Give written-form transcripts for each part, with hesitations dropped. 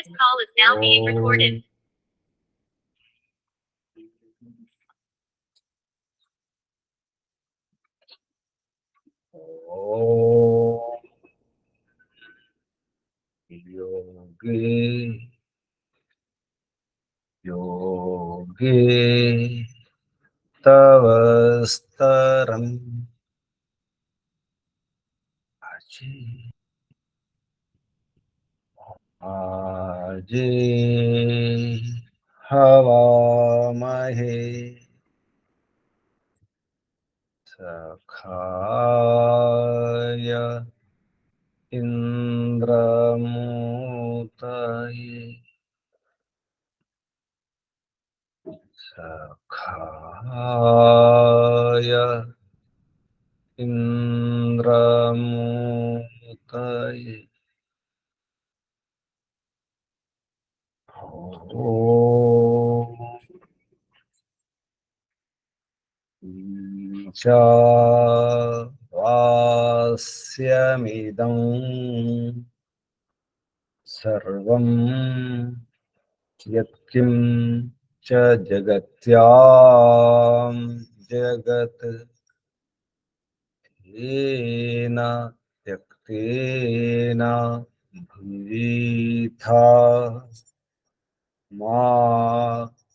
This call is now being recorded. योगे योगे तव स्तरम् आजे हवामहे सखाय इन्द्रमूतये सखाय इन्द्रमूतये वास्यमिदं सर्वं यत्किं च जगत्यां जगत् येन त्यक्तेन भूयिथा मा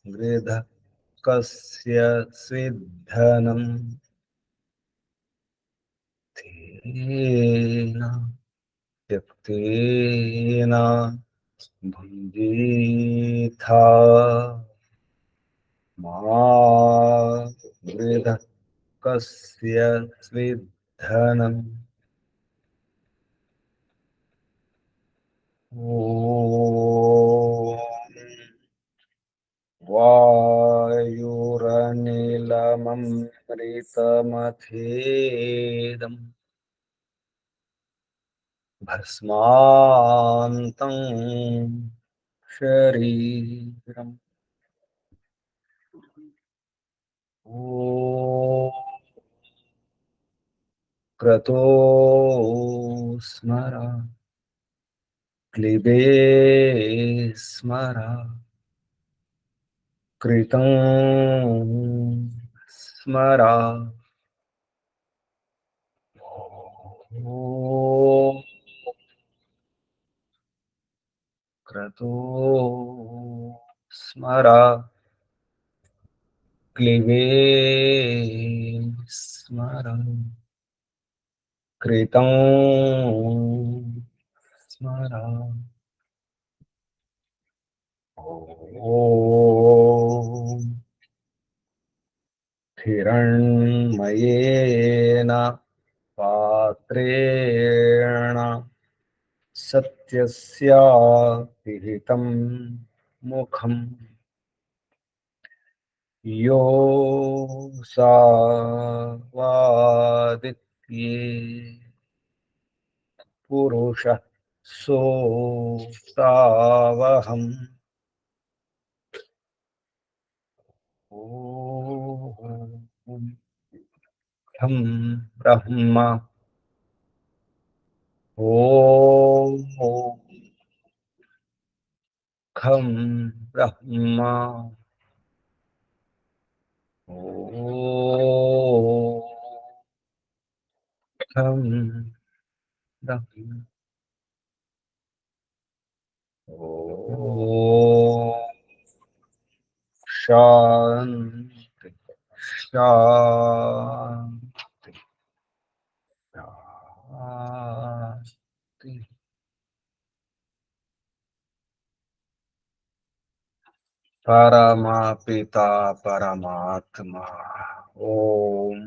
गृधः कस्य स्विद्धनम् तेन त्यक्तेन भुञ्जीथा मा गृधः कस्य स्विद्धनम् ॐ वायुरनिलममृतमथेदम् भस्मान्तं शरीरम् ॐ क्रतो स्मर क्लिबे स्मर कृतं स्मर ॐ क्रतो स्मर क्लिबे स्मर कृतं स्मर ॐ हिरण्मयेन पात्रेण सत्यस्य पिहितं मुखम् यो सा वादित्ये पुरुषः सोऽसावहम् ॐ खं ब्रह्म ॐ खं ब्रह्म ॐ खं ब्रह्म ॐ शान्ति शान्ति शान्ति परमपिता परमात्मा ओम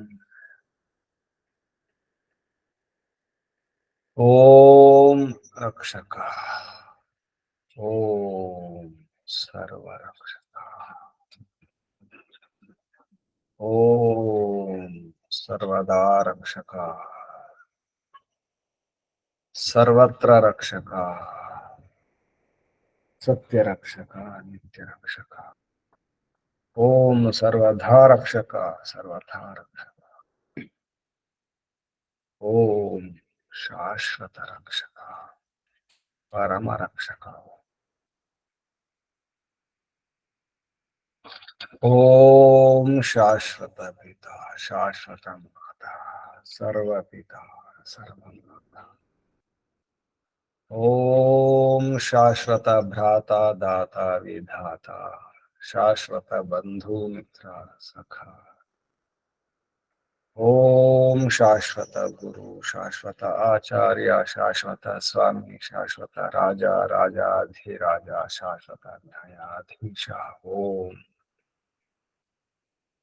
ओम रक्षक ओम सर्वरक्षक ओम सर्वदा रक्षक सर्वत्र रक्षक सत्य रक्षक नित्य रक्षक ओम सर्वधा रक्षक सर्वथा रक्षक ओम शाश्वत रक्षक परम रक्षक ओम शाश्वत पिता शाश्वत माता सर्व पिता सर्वमाता। ओम शाश्वत भ्राता दाता विधाता शाश्वत बंधु मित्र सखा। ओम शाश्वत गुरु शाश्वत आचार्य शाश्वत स्वामी शाश्वत राजा राजाधिराजा शाश्वत न्यायाधीशा। ओम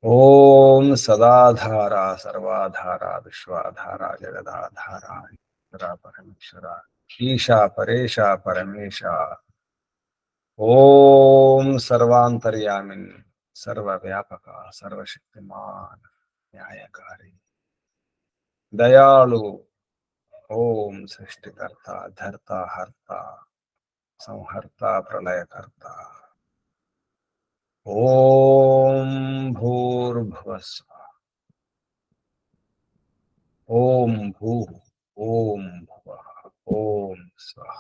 ओम सदाधारा सर्वाधारा विश्वाधारा जगदाधारा ईश्वरा परमेश्वरा ईशा परेशा परमेशा। ओम सर्वांतर्यामिन सर्वव्यापका सर्वशक्तिमान न्यायकारी दयालु। ओम सृष्टिकर्ता धर्ता हर्ता संहर्ता प्रलयकर्ता। ओम भूर्भुवस्सुः ओम भूः ओम भुवः ओम स्वः।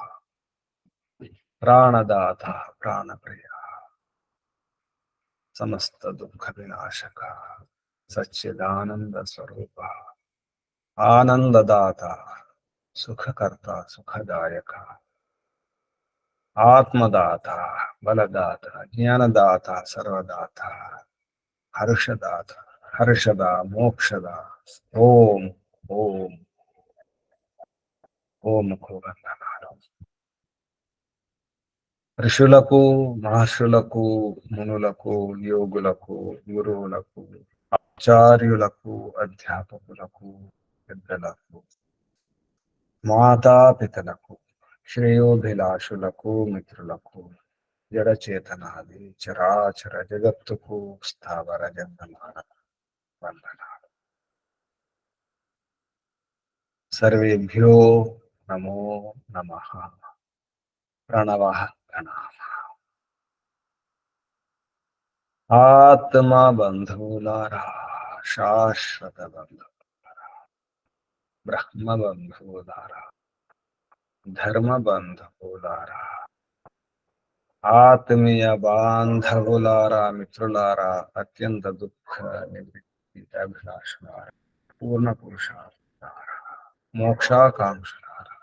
प्राणदाता प्राणप्रिया समस्त दुख विनाशक सच्चिदानंद स्वरूप आनंददाता सुखकर्ता सुखदायक आत्मदाता बलदाता ज्ञानदाता सर्वदाता हर्षदाता हर्षदा मोक्षदा। ओम ओम ఓం వందనాలు. ఋషులకు మహర్షులకు మునులకు యోగులకు గురువులకు ఆచార్యులకు అధ్యాపకులకు పెద్దలకు మాతాపితలకు శ్రేయోభిలాషులకు మిత్రులకు జడచేతనాది చరాచర జగత్తుకు స్థావర జంగమాన వందనాలు. సర్వేభ్యో నమో నమః. ప్రణవః ప్రణామః. ఆత్మ బంధువులారా శాశ్వత బంధువులారా బ్రహ్మ బంధువులారా ధర్మ బంధువులారా ఆత్మీయ బాంధవులారా మిత్రులారా అత్యంత దుఃఖ నివృత్తి అభిలాషులారా పూర్ణ పురుషార్థులారా మోక్షాకాంక్షలారా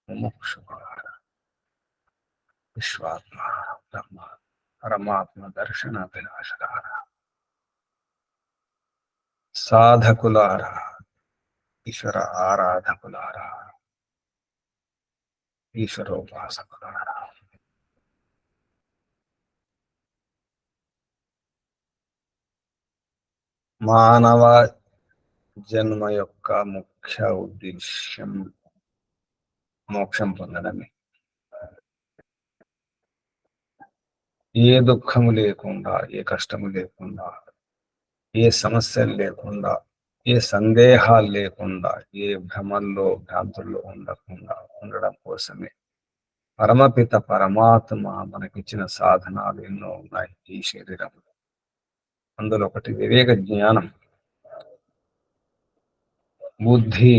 ముముక్షులారా విశ్వాత్మ బ్రహ్మ పరమాత్మ దర్శన అభిలాషలారా సాధకులారా ఈశ్వర ఆరాధకులారా ఈశ్వరోపాసకులారా మానవ జన్మ యొక్క ముఖ్య ఉద్దేశ్యం మోక్షం పొందడమే. ఏ దుఃఖము లేకుండా ఏ కష్టము లేకుండా ఏ సమస్యలు లేకుండా ఏ సందేహాలు లేకుండా ఏ భ్రమల్లో భ్రాంతుల్లో ఉండకుండా ఉండడం కోసమే పరమపిత పరమాత్మ మనకిచ్చిన సాధనాలు ఎన్నో ఉన్నాయి ఈ శరీరంలో. అందులో ఒకటి వివేక జ్ఞానం, బుద్ధి,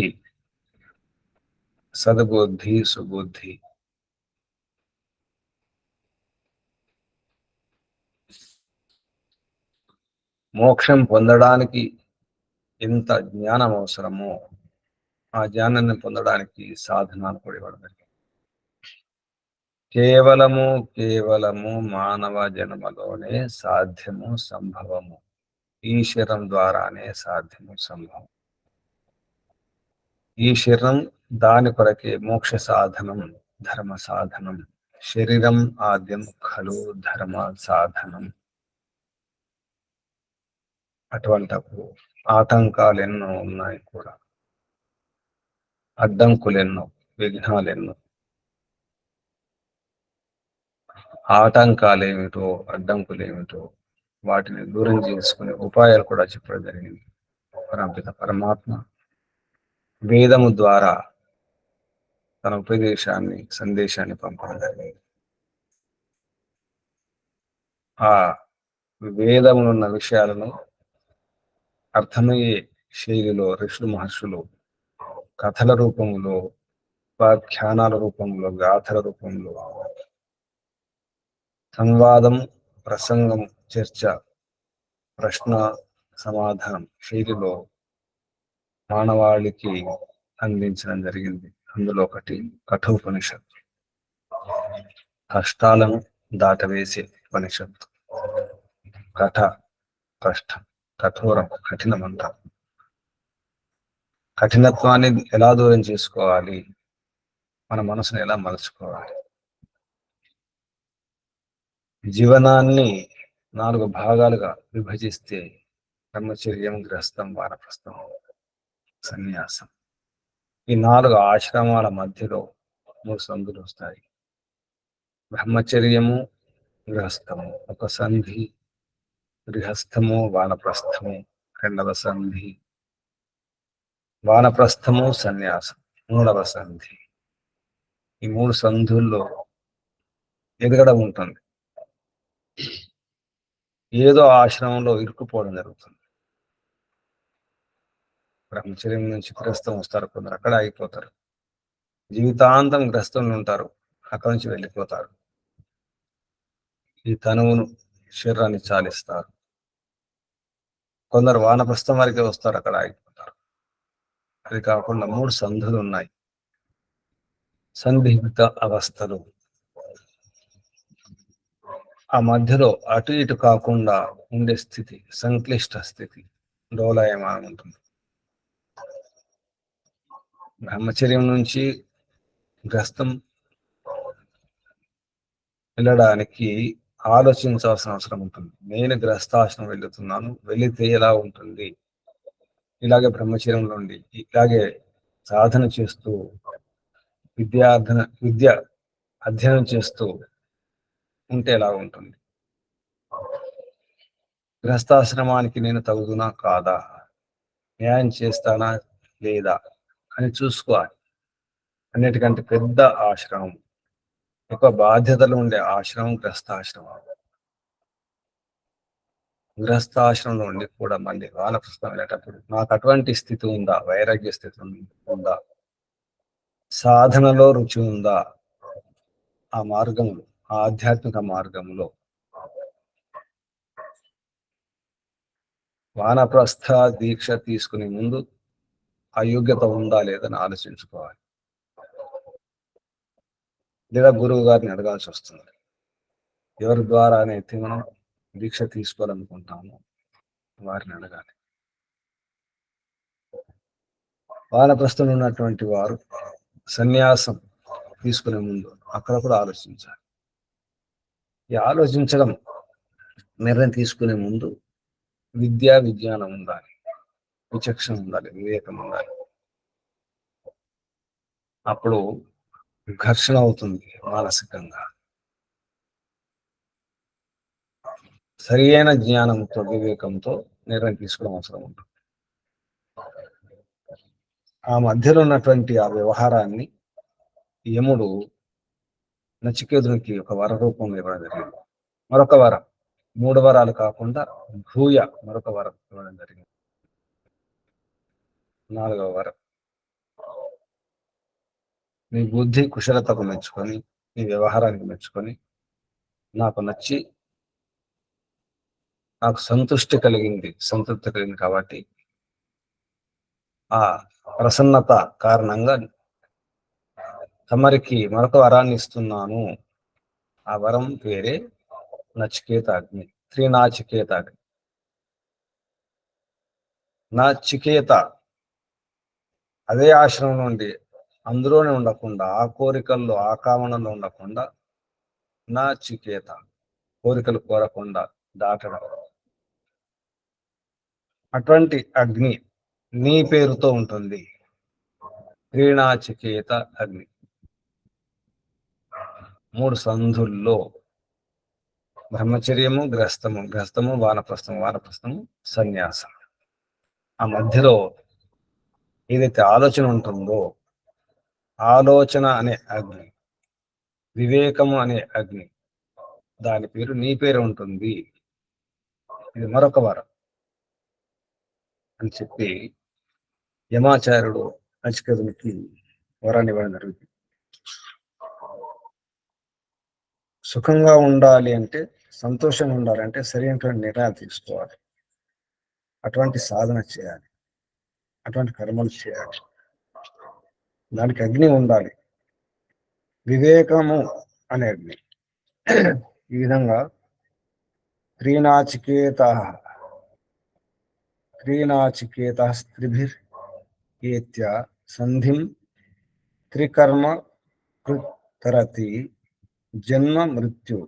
సద్బుద్ధి, సుబుద్ధి. మోక్షం పొందడానికి ఎంత జ్ఞానం అవసరమో ఆ జ్ఞానాన్ని పొందడానికి సాధనాలు కూడా ఇవ్వడం జరిగింది. కేవలము మానవ జన్మలోనే సాధ్యము సంభవము. ఈశ్వరం ద్వారానే సాధ్యము సంభవం. ఈశ్వరం దాని కొరకే మోక్ష సాధనం ధర్మ సాధనం. శరీరం ఆద్యం ఖలు ధర్మ సాధనం. అటువంటప్పుడు ఆటంకాలు ఎన్నో ఉన్నాయి కూడా, అడ్డంకులెన్నో, విఘ్నాలెన్నో. ఆటంకాలేమిటో అడ్డంకులేమిటో వాటిని దూరం చేసుకునే ఉపాయాలు కూడా చెప్పడం జరిగింది. పరమపిత పరమాత్మ వేదము ద్వారా తన ఉపదేశాన్ని సందేశాన్ని పంపడం జరిగింది. ఆ వేదములున్న విషయాలను అర్థమయ్యే శైలిలో ఋషులు మహర్షులు కథల రూపంలో, ఉపాఖ్యానాల రూపంలో, గాథల రూపంలో, సంవాదం ప్రసంగం చర్చ, ప్రశ్న సమాధానం శైలిలో మానవాళికి అందించడం జరిగింది. అందులో ఒకటి కఠోపనిషత్తు, కష్టాలను దాటవేసే ఉపనిషత్తు. కష్టం, కఠోరం, కఠినమంట. కఠినత్వాన్ని ఎలా దూరం చేసుకోవాలి, మన మనసును ఎలా మలుచుకోవాలి, జీవనాన్ని 4 భాగాలుగా విభజిస్తే బ్రహ్మచర్యం, గృహస్థం, వానప్రస్థం, సన్యాసం. ఈ 4 ఆశ్రమాల మధ్యలో 3 సంధులు వస్తాయి. బ్రహ్మచర్యము, గృహస్థము ఒక సంధి, గృహస్థము, వానప్రస్థము రెండవ సంధి, వానప్రస్థము, సన్యాసం మూడవ సంధి. ఈ 3 సంధుల్లో ఎదగడం ఉంటుంది. ఏదో ఆశ్రమంలో ఇరుక్కుపోవడం జరుగుతుంది. బ్రహ్మచర్యం నుంచి గృహస్థం వస్తారు, కొందరు అక్కడ ఆగిపోతారు. జీవితాంతం గృహస్థంలో ఉంటారు, అక్కడి నుంచి వెళ్ళిపోతారు. ఈ తనువును, శరీరాన్ని చాలిస్తారు. కొందరు వానప్రస్థం వరకే వస్తారు, అక్కడ ఆగిపోతారు. అది కాకుండా 3 సంధులు ఉన్నాయి. సందిగ్ధ అవస్థలు, ఆ మధ్యలో అటు ఇటు కాకుండా ఉండే స్థితి, సంక్లిష్ట స్థితి, డోలాయమానం ఉంటుంది. బ్రహ్మచర్యం నుంచి గృహస్థం వెళ్ళడానికి ఆలోచించాల్సిన అవసరం ఉంటుంది. నేను గృహస్థాశ్రమం వెళ్తున్నాను, వెళితే ఎలా ఉంటుంది, ఇలాగే బ్రహ్మచర్యంలో ఉండి ఇలాగే సాధన చేస్తూ విద్య అధ్యయనం చేస్తూ ఉంటే ఎలా ఉంటుంది, గృహస్థాశ్రమానికి నేను తగుదునా కాదా, న్యాయం చేస్తానా లేదా అని చూసుకోవాలి. అన్నిటికంటే పెద్ద ఆశ్రమం, ఎక్కువ బాధ్యతలు ఉండే ఆశ్రమం గృహస్థాశ్రమం. గృహస్థాశ్రమంలో ఉండి కూడా మళ్ళీ వానప్రస్థం వెళ్ళేటప్పుడు నాకు అటువంటి స్థితి ఉందా, వైరాగ్య స్థితి ఉందా, సాధనలో రుచి ఉందా, ఆ మార్గంలో, ఆ ఆధ్యాత్మిక మార్గంలో వానప్రస్థ దీక్ష తీసుకునే ముందు అయోగ్యత ఉందా లేదని ఆలోచించుకోవాలి. లేదా గురువు గారిని అడగాల్సి వస్తుంది. ఎవరి ద్వారానైతే మనం దీక్ష తీసుకోవాలనుకుంటాము వారిని అడగాలి. వానప్రస్థంలో ఉన్నటువంటి వారు సన్యాసం తీసుకునే ముందు అక్కడ కూడా ఆలోచించాలి. ఈ ఆలోచించడం, నిర్ణయం తీసుకునే ముందు విజ్ఞానం ఉండాలి, విచక్షణ ఉండాలి, వివేకం ఉండాలి. అప్పుడు ఘర్షణ అవుతుంది మానసికంగా. సరి అయిన జ్ఞానంతో, వివేకంతో నిర్ణయం తీసుకోవడం అవసరం ఉంటుంది. ఆ మధ్యలో ఉన్నటువంటి ఆ వ్యవహారాన్ని యముడు నచికేతునికి ఒక వర రూపంలో ఇవ్వడం జరిగింది. మరొక వరం, 3 వరాలు కాకుండా భూయ మరొక వరం ఇవ్వడం జరిగింది. 4వ వరం, నీ బుద్ధి కుశలతకు మెచ్చుకొని, నీ వ్యవహారానికి మెచ్చుకొని, నాకు నచ్చి నాకు సంతృప్తి కలిగింది కాబట్టి ఆ ప్రసన్నత కారణంగా తమరికి మరొక వరాన్ని ఇస్తున్నాను. ఆ వరం పేరే నచికేతాగ్ని, త్రినాచికేతాగ్ని. నచికేత అదే ఆశ్రమం నుండి అందులోనే ఉండకుండా, ఆ కోరికల్లో, ఆ కామనలో ఉండకుండా, నచికేత కోరికలు కోరకుండా దాటడం. అటువంటి అగ్ని నీ పేరుతో ఉంటుంది, త్రినాచికేత అగ్ని. 3 సంధుల్లో బ్రహ్మచర్యము, గృహస్థము, వానప్రస్థము, సన్యాసం. ఆ మధ్యలో ఏదైతే ఆలోచన ఉంటుందో, ఆలోచన అనే అగ్ని, వివేకము అనే అగ్ని, దాని పేరు నీ పేరు ఉంటుంది. ఇది మరొక వరం అని చెప్పి యమాచార్యుడు నచికేతునికి వరాన్ని ఇవ్వడం జరుగుతుంది. సుఖంగా ఉండాలి అంటే సంతోషంగా ఉండాలంటే సరైనటువంటి నిర్ణయాలు తీసుకోవాలి, అటువంటి సాధన చేయాలి, అటువంటి కర్మలు చేయాలి. దానికి అగ్ని ఉండాలి, వివేకము అనే అగ్ని. ఈ విధంగా త్రీనాచికేత స్త్రిభిర్యేత్య సంధిం త్రికర్మ కృతరతి జన్మ మృత్యు.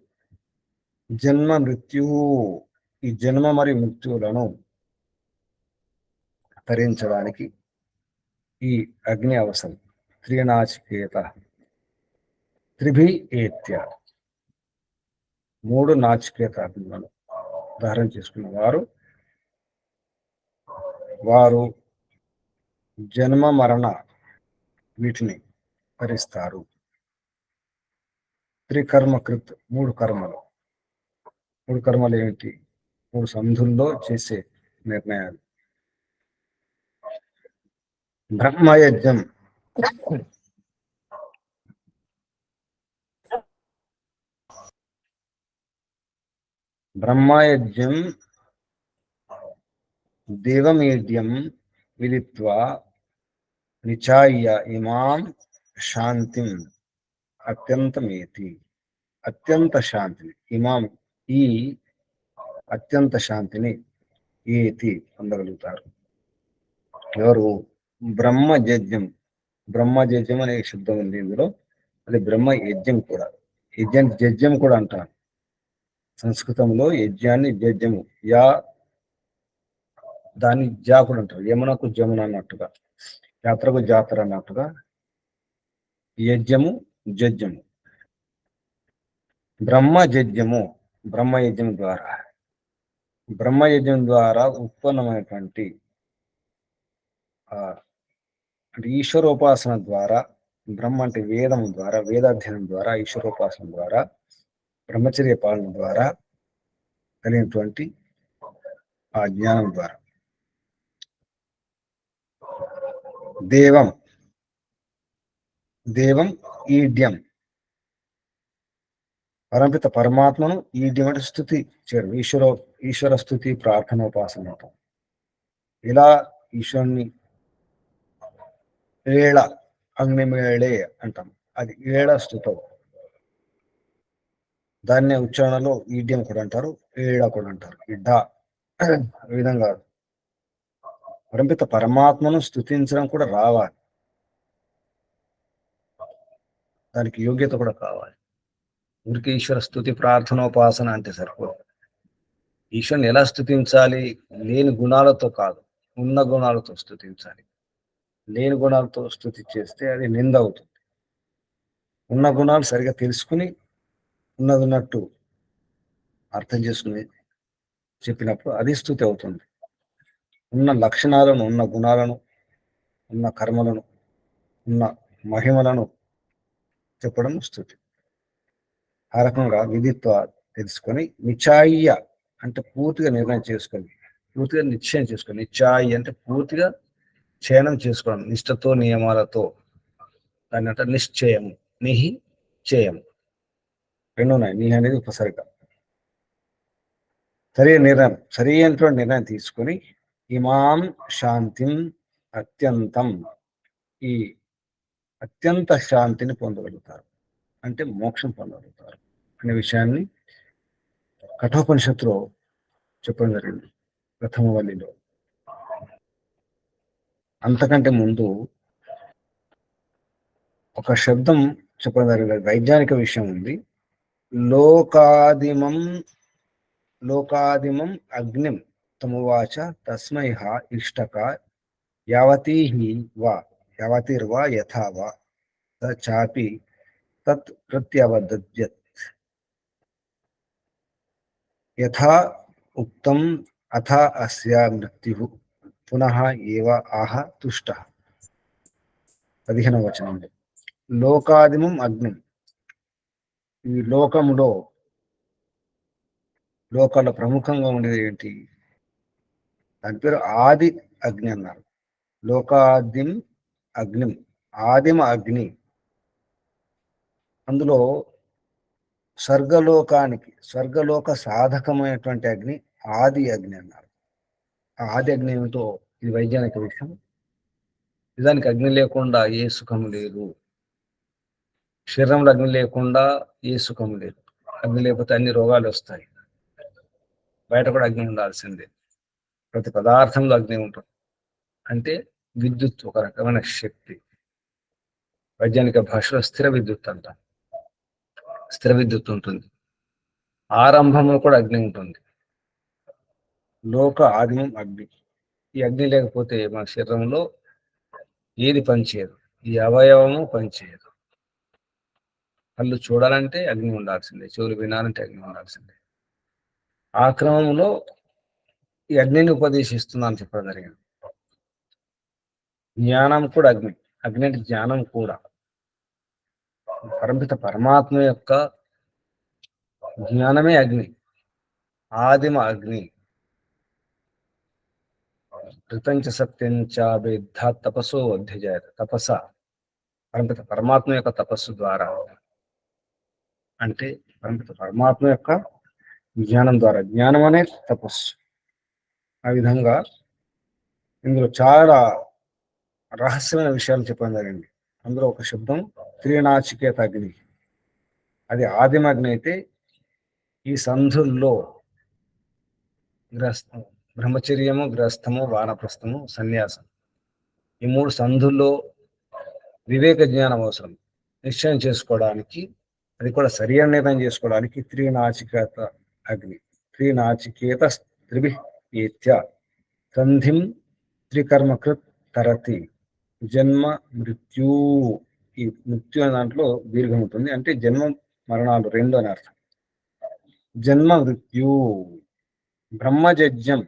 ఈ జన్మ మరియు మృత్యువులను తరించడానికి ఈ అగ్ని అవసరం. త్రినాచికేత త్రిభిర్యేత్య, 3 నాచికేత అగ్నులను ధారణ చేసుకున్న వారు జన్మ మరణ వీటిని భరిస్తారు. త్రికర్మకృత్, 3 కర్మలు. 3 కర్మలు ఏమిటి? 3 సంధుల్లో చేసే నిర్ణయాలు. బ్రహ్మయజ్ఞం, దేవమేద్యం విదిత్వా నిచాయ్య ఇమాం శాంతిం అత్యంతమేతి. అత్యంత శాంతిని, ఇమాం ఈ అత్యంత శాంతిని ఏతి పొందగలుగుతారు. ఎవరు? బ్రహ్మయజ్ఞం. బ్రహ్మయజ్ఞం అనే శబ్దం ఉంది ఇందులో, అది బ్రహ్మ యజ్ఞం కూడా. జజ్యం కూడా అంటారు సంస్కృతంలో. యజ్ఞాన్ని జజ్యము, దాన్ని జా కూడా అంటారు. యమునకు జమున అన్నట్టుగా, యాత్రకు జాతర అన్నట్టుగా యజ్ఞము జజ్యము. బ్రహ్మయజ్ఞం ద్వారా ఉత్పన్నమైనటువంటి అంటే ఈశ్వరోపాసన ద్వారా, బ్రహ్మ అంటే వేదం ద్వారా, వేదాధ్యయనం ద్వారా, ఈశ్వరోపాసన ద్వారా, బ్రహ్మచర్య పాలన ద్వారా కలిగినటువంటి ఆ జ్ఞానం ద్వారా. దేవం ఈడ్యం, పరమపిత పరమాత్మను ఈడ్యం అంటే స్తుతి చేయడం. ఈశ్వర స్తుతి ప్రార్థనోపాసన అంటాం. ఇలా ఈశ్వరుని ఏళ అగ్నిమేళే అంటాం, అది ఏళ స్తుతం. దాన్నే ఉచ్చారణలో ఈడ్యం కూడా అంటారు, ఏళ కూడా అంటారు. ఈ విధంగా పరమపిత పరమాత్మను స్తుతించడం కూడా రావాలి, దానికి యోగ్యత కూడా కావాలి. ఊరికి ఈశ్వర స్తుతి ప్రార్థనోపాసన అంటే సరిపోదు. ఈశ్వరుని ఎలా స్తుతించాలి? లేని గుణాలతో కాదు, ఉన్న గుణాలతో స్తుతించాలి. లేని గుణాలతో స్తుతి చేస్తే అది నింద అవుతుంది. ఉన్న గుణాలు సరిగా తెలుసుకుని ఉన్నది ఉన్నట్టు అర్థం చేసుకుని చెప్పినప్పుడు అది స్తుతి అవుతుంది. ఉన్న లక్షణాలను, ఉన్న గుణాలను, ఉన్న కర్మలను, ఉన్న మహిమలను చెప్పడం స్తుతి. ఆ రకంగా విధిత్వ తెలుసుకొని, నిచాయ్య అంటే పూర్తిగా నిర్ణయం చేసుకొని, పూర్తిగా నిశ్చయం చేసుకొని. నిచాయ్య అంటే పూర్తిగా చయనం చేసుకోవడం, నిష్ఠతో నియమాలతో. దాన్ని అంటే నిశ్చయం, నిహి చయం రెండు ఉన్నాయి. నిహి అనేది ఉపసర్గ. సరైనటువంటి నిర్ణయం తీసుకొని ఇమాం శాంతిం అత్యంతం, ఈ అత్యంత శాంతిని పొందగలుగుతారు, అంటే మోక్షం పొందగలుగుతారు అనే విషయాన్ని కఠోపనిషత్తులో చెప్పడం జరిగింది, ప్రథమ వల్లిలో. అంతకంటే ముందు ఒక శబ్దం చెప్పడం జరిగింది, వైజ్ఞానిక విషయం ఉంది. లోకాదిమం అగ్నిం తమువాచ తస్మై ఇష్టక యావతిర్వా యథా వా చాపి తత్ ప్రత్యవదత్యత్ యథా ఉక్తం అథ అస్య మృత్యు పునః ఏవ ఆహ తుష్టః. 15వ వచనంలో లోకాదిమం అగ్ని, ఈ లోకంలో ప్రముఖంగా ఉండేది ఏంటి? దాని పేరు ఆది అగ్ని అన్నారు. లోకాదిం అగ్నిం, ఆదిమ అగ్ని. అందులో స్వర్గలోక సాధకమైనటువంటి అగ్ని ఆది అగ్ని అన్నారు. ఆ ఆది అగ్ని ఏమిటో ఇది వైజ్ఞానిక విషయం. నిజానికి అగ్ని లేకుండా ఏ సుఖం లేదు. శరీరంలో అగ్ని లేకుండా ఏ సుఖం లేదు. అగ్ని లేకపోతే అన్ని రోగాలు వస్తాయి. బయట కూడా అగ్ని ఉండాల్సిందే. ప్రతి పదార్థంలో అగ్ని ఉంటుంది. అంటే విద్యుత్ ఒక రకమైన శక్తి. వైజ్ఞానిక భాషలో స్థిర విద్యుత్ అంట. స్థిర విద్యుత్ ఉంటుంది. ఆరంభంలో కూడా అగ్ని ఉంటుంది. లోక ఆదిమం అగ్ని. ఈ అగ్ని లేకపోతే మన శరీరంలో ఏది పనిచేయదు. ఈ అవయవము పనిచేయదు. కళ్ళు చూడాలంటే అగ్ని ఉండాల్సిందే. చెవులు వినాలంటే అగ్ని ఉండాల్సిందే. ఆ క్రమంలో ఈ అగ్నిని ఉపదేశిస్తున్నాను చెప్పడం జరిగింది. జ్ఞానం కూడా అగ్ని. అగ్ని అంటే జ్ఞానం కూడా. పరమిత పరమాత్మ యొక్క జ్ఞానమే అగ్ని. ఆదిమ అగ్ని. ఋతంచ సత్యంచ వేద్ధ తపస్సు అధ్యజాయత. తపస్స పరమిత పరమాత్మ యొక్క తపస్సు ద్వారా, అంటే పరమిత పరమాత్మ యొక్క జ్ఞానం ద్వారా. జ్ఞానం అనే తపస్సు. ఆ విధంగా ఇందులో చాలా రహస్యమైన విషయాలు చెప్పడం జరిగింది. అందులో ఒక శబ్దం త్రినాచికేత అగ్ని. అది ఆదిమ అగ్ని అయితే ఈ సంధుల్లో బ్రహ్మచర్యము, గృహస్థము, వానప్రస్థము, సన్యాసం, ఈ 3 సంధుల్లో వివేక జ్ఞానం అవసరం. నిశ్చయం చేసుకోవడానికి, అది కూడా సరైన నిర్ణయం చేసుకోవడానికి త్రినాచికేత అగ్ని. త్రినాచికేత త్రిభిత్య సంధిం త్రికర్మకృత్ తరతి జన్మ మృత్యు. ఈ మృత్యు అనే దాంట్లో దీర్ఘం ఉంటుంది. అంటే జన్మ మరణాలు 2 అని అర్థం. జన్మ మృత్యు. బ్రహ్మజజ్యం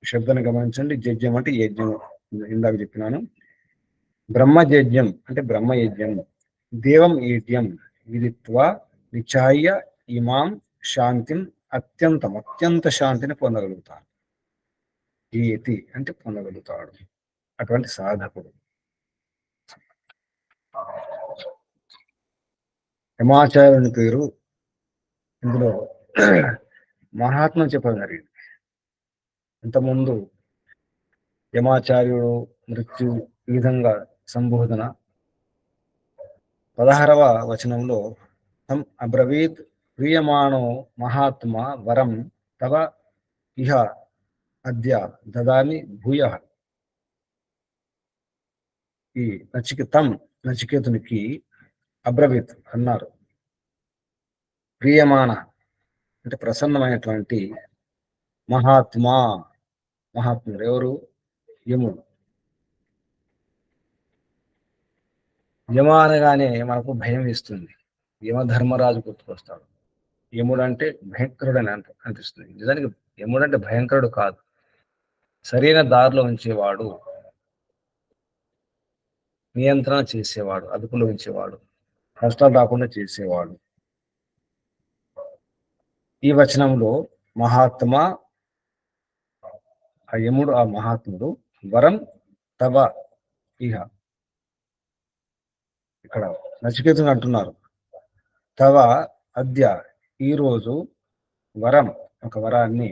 శబ్దాన్ని గమనించండి. జజ్యం అంటే యజ్ఞం. ఇందాక చెప్పినాను. బ్రహ్మజజ్యం అంటే బ్రహ్మయజ్ఞం. దేవం ఈడ్యం విదిత్వా నిచాయ ఇమాం శాంతిం అత్యంత శాంతిని పొందగలుగుతాడు. ఏతి అంటే పొందగలుగుతాడు అటువంటి సాధకుడు. యమాచార్యుని పేరు ఇందులో మహాత్మ చెప్పడం జరిగింది. ఇంతకుముందు యమాచార్యుడు, మృత్యు ఈ విధంగా సంబోధన. 16వ వచనంలో తం అబ్రవీత్ ప్రియమాణో మహాత్మా వరం తవ ఇహ అద్య దదామి భూయ. ఈ నచికేతునికి అబ్రవీత్ అన్నారు. ప్రియమాణ అంటే ప్రసన్నమైనటువంటి మహాత్ముడు ఎవరు? యముడు. యమ అనగానే మనకు భయం ఇస్తుంది. యమధర్మరాజు గుర్తుకొస్తాడు. యముడు అంటే భయంకరుడు అని అనిపిస్తుంది. నిజానికి యముడు అంటే భయంకరుడు కాదు, సరైన దారిలో ఉంచేవాడు, నియంత్రణ చేసేవాడు, అదుపులో ఉంచేవాడు, కష్టాలు రాకుండా చేసేవాడు. ఈ వచనంలో మహాత్మా, ఆ యముడు, ఆ మహాత్ముడు, వరం తవ ఇహ. ఇక్కడ నచికేతుని అంటున్నారు, తవ అద్య ఈరోజు, వరం ఒక వరాన్ని,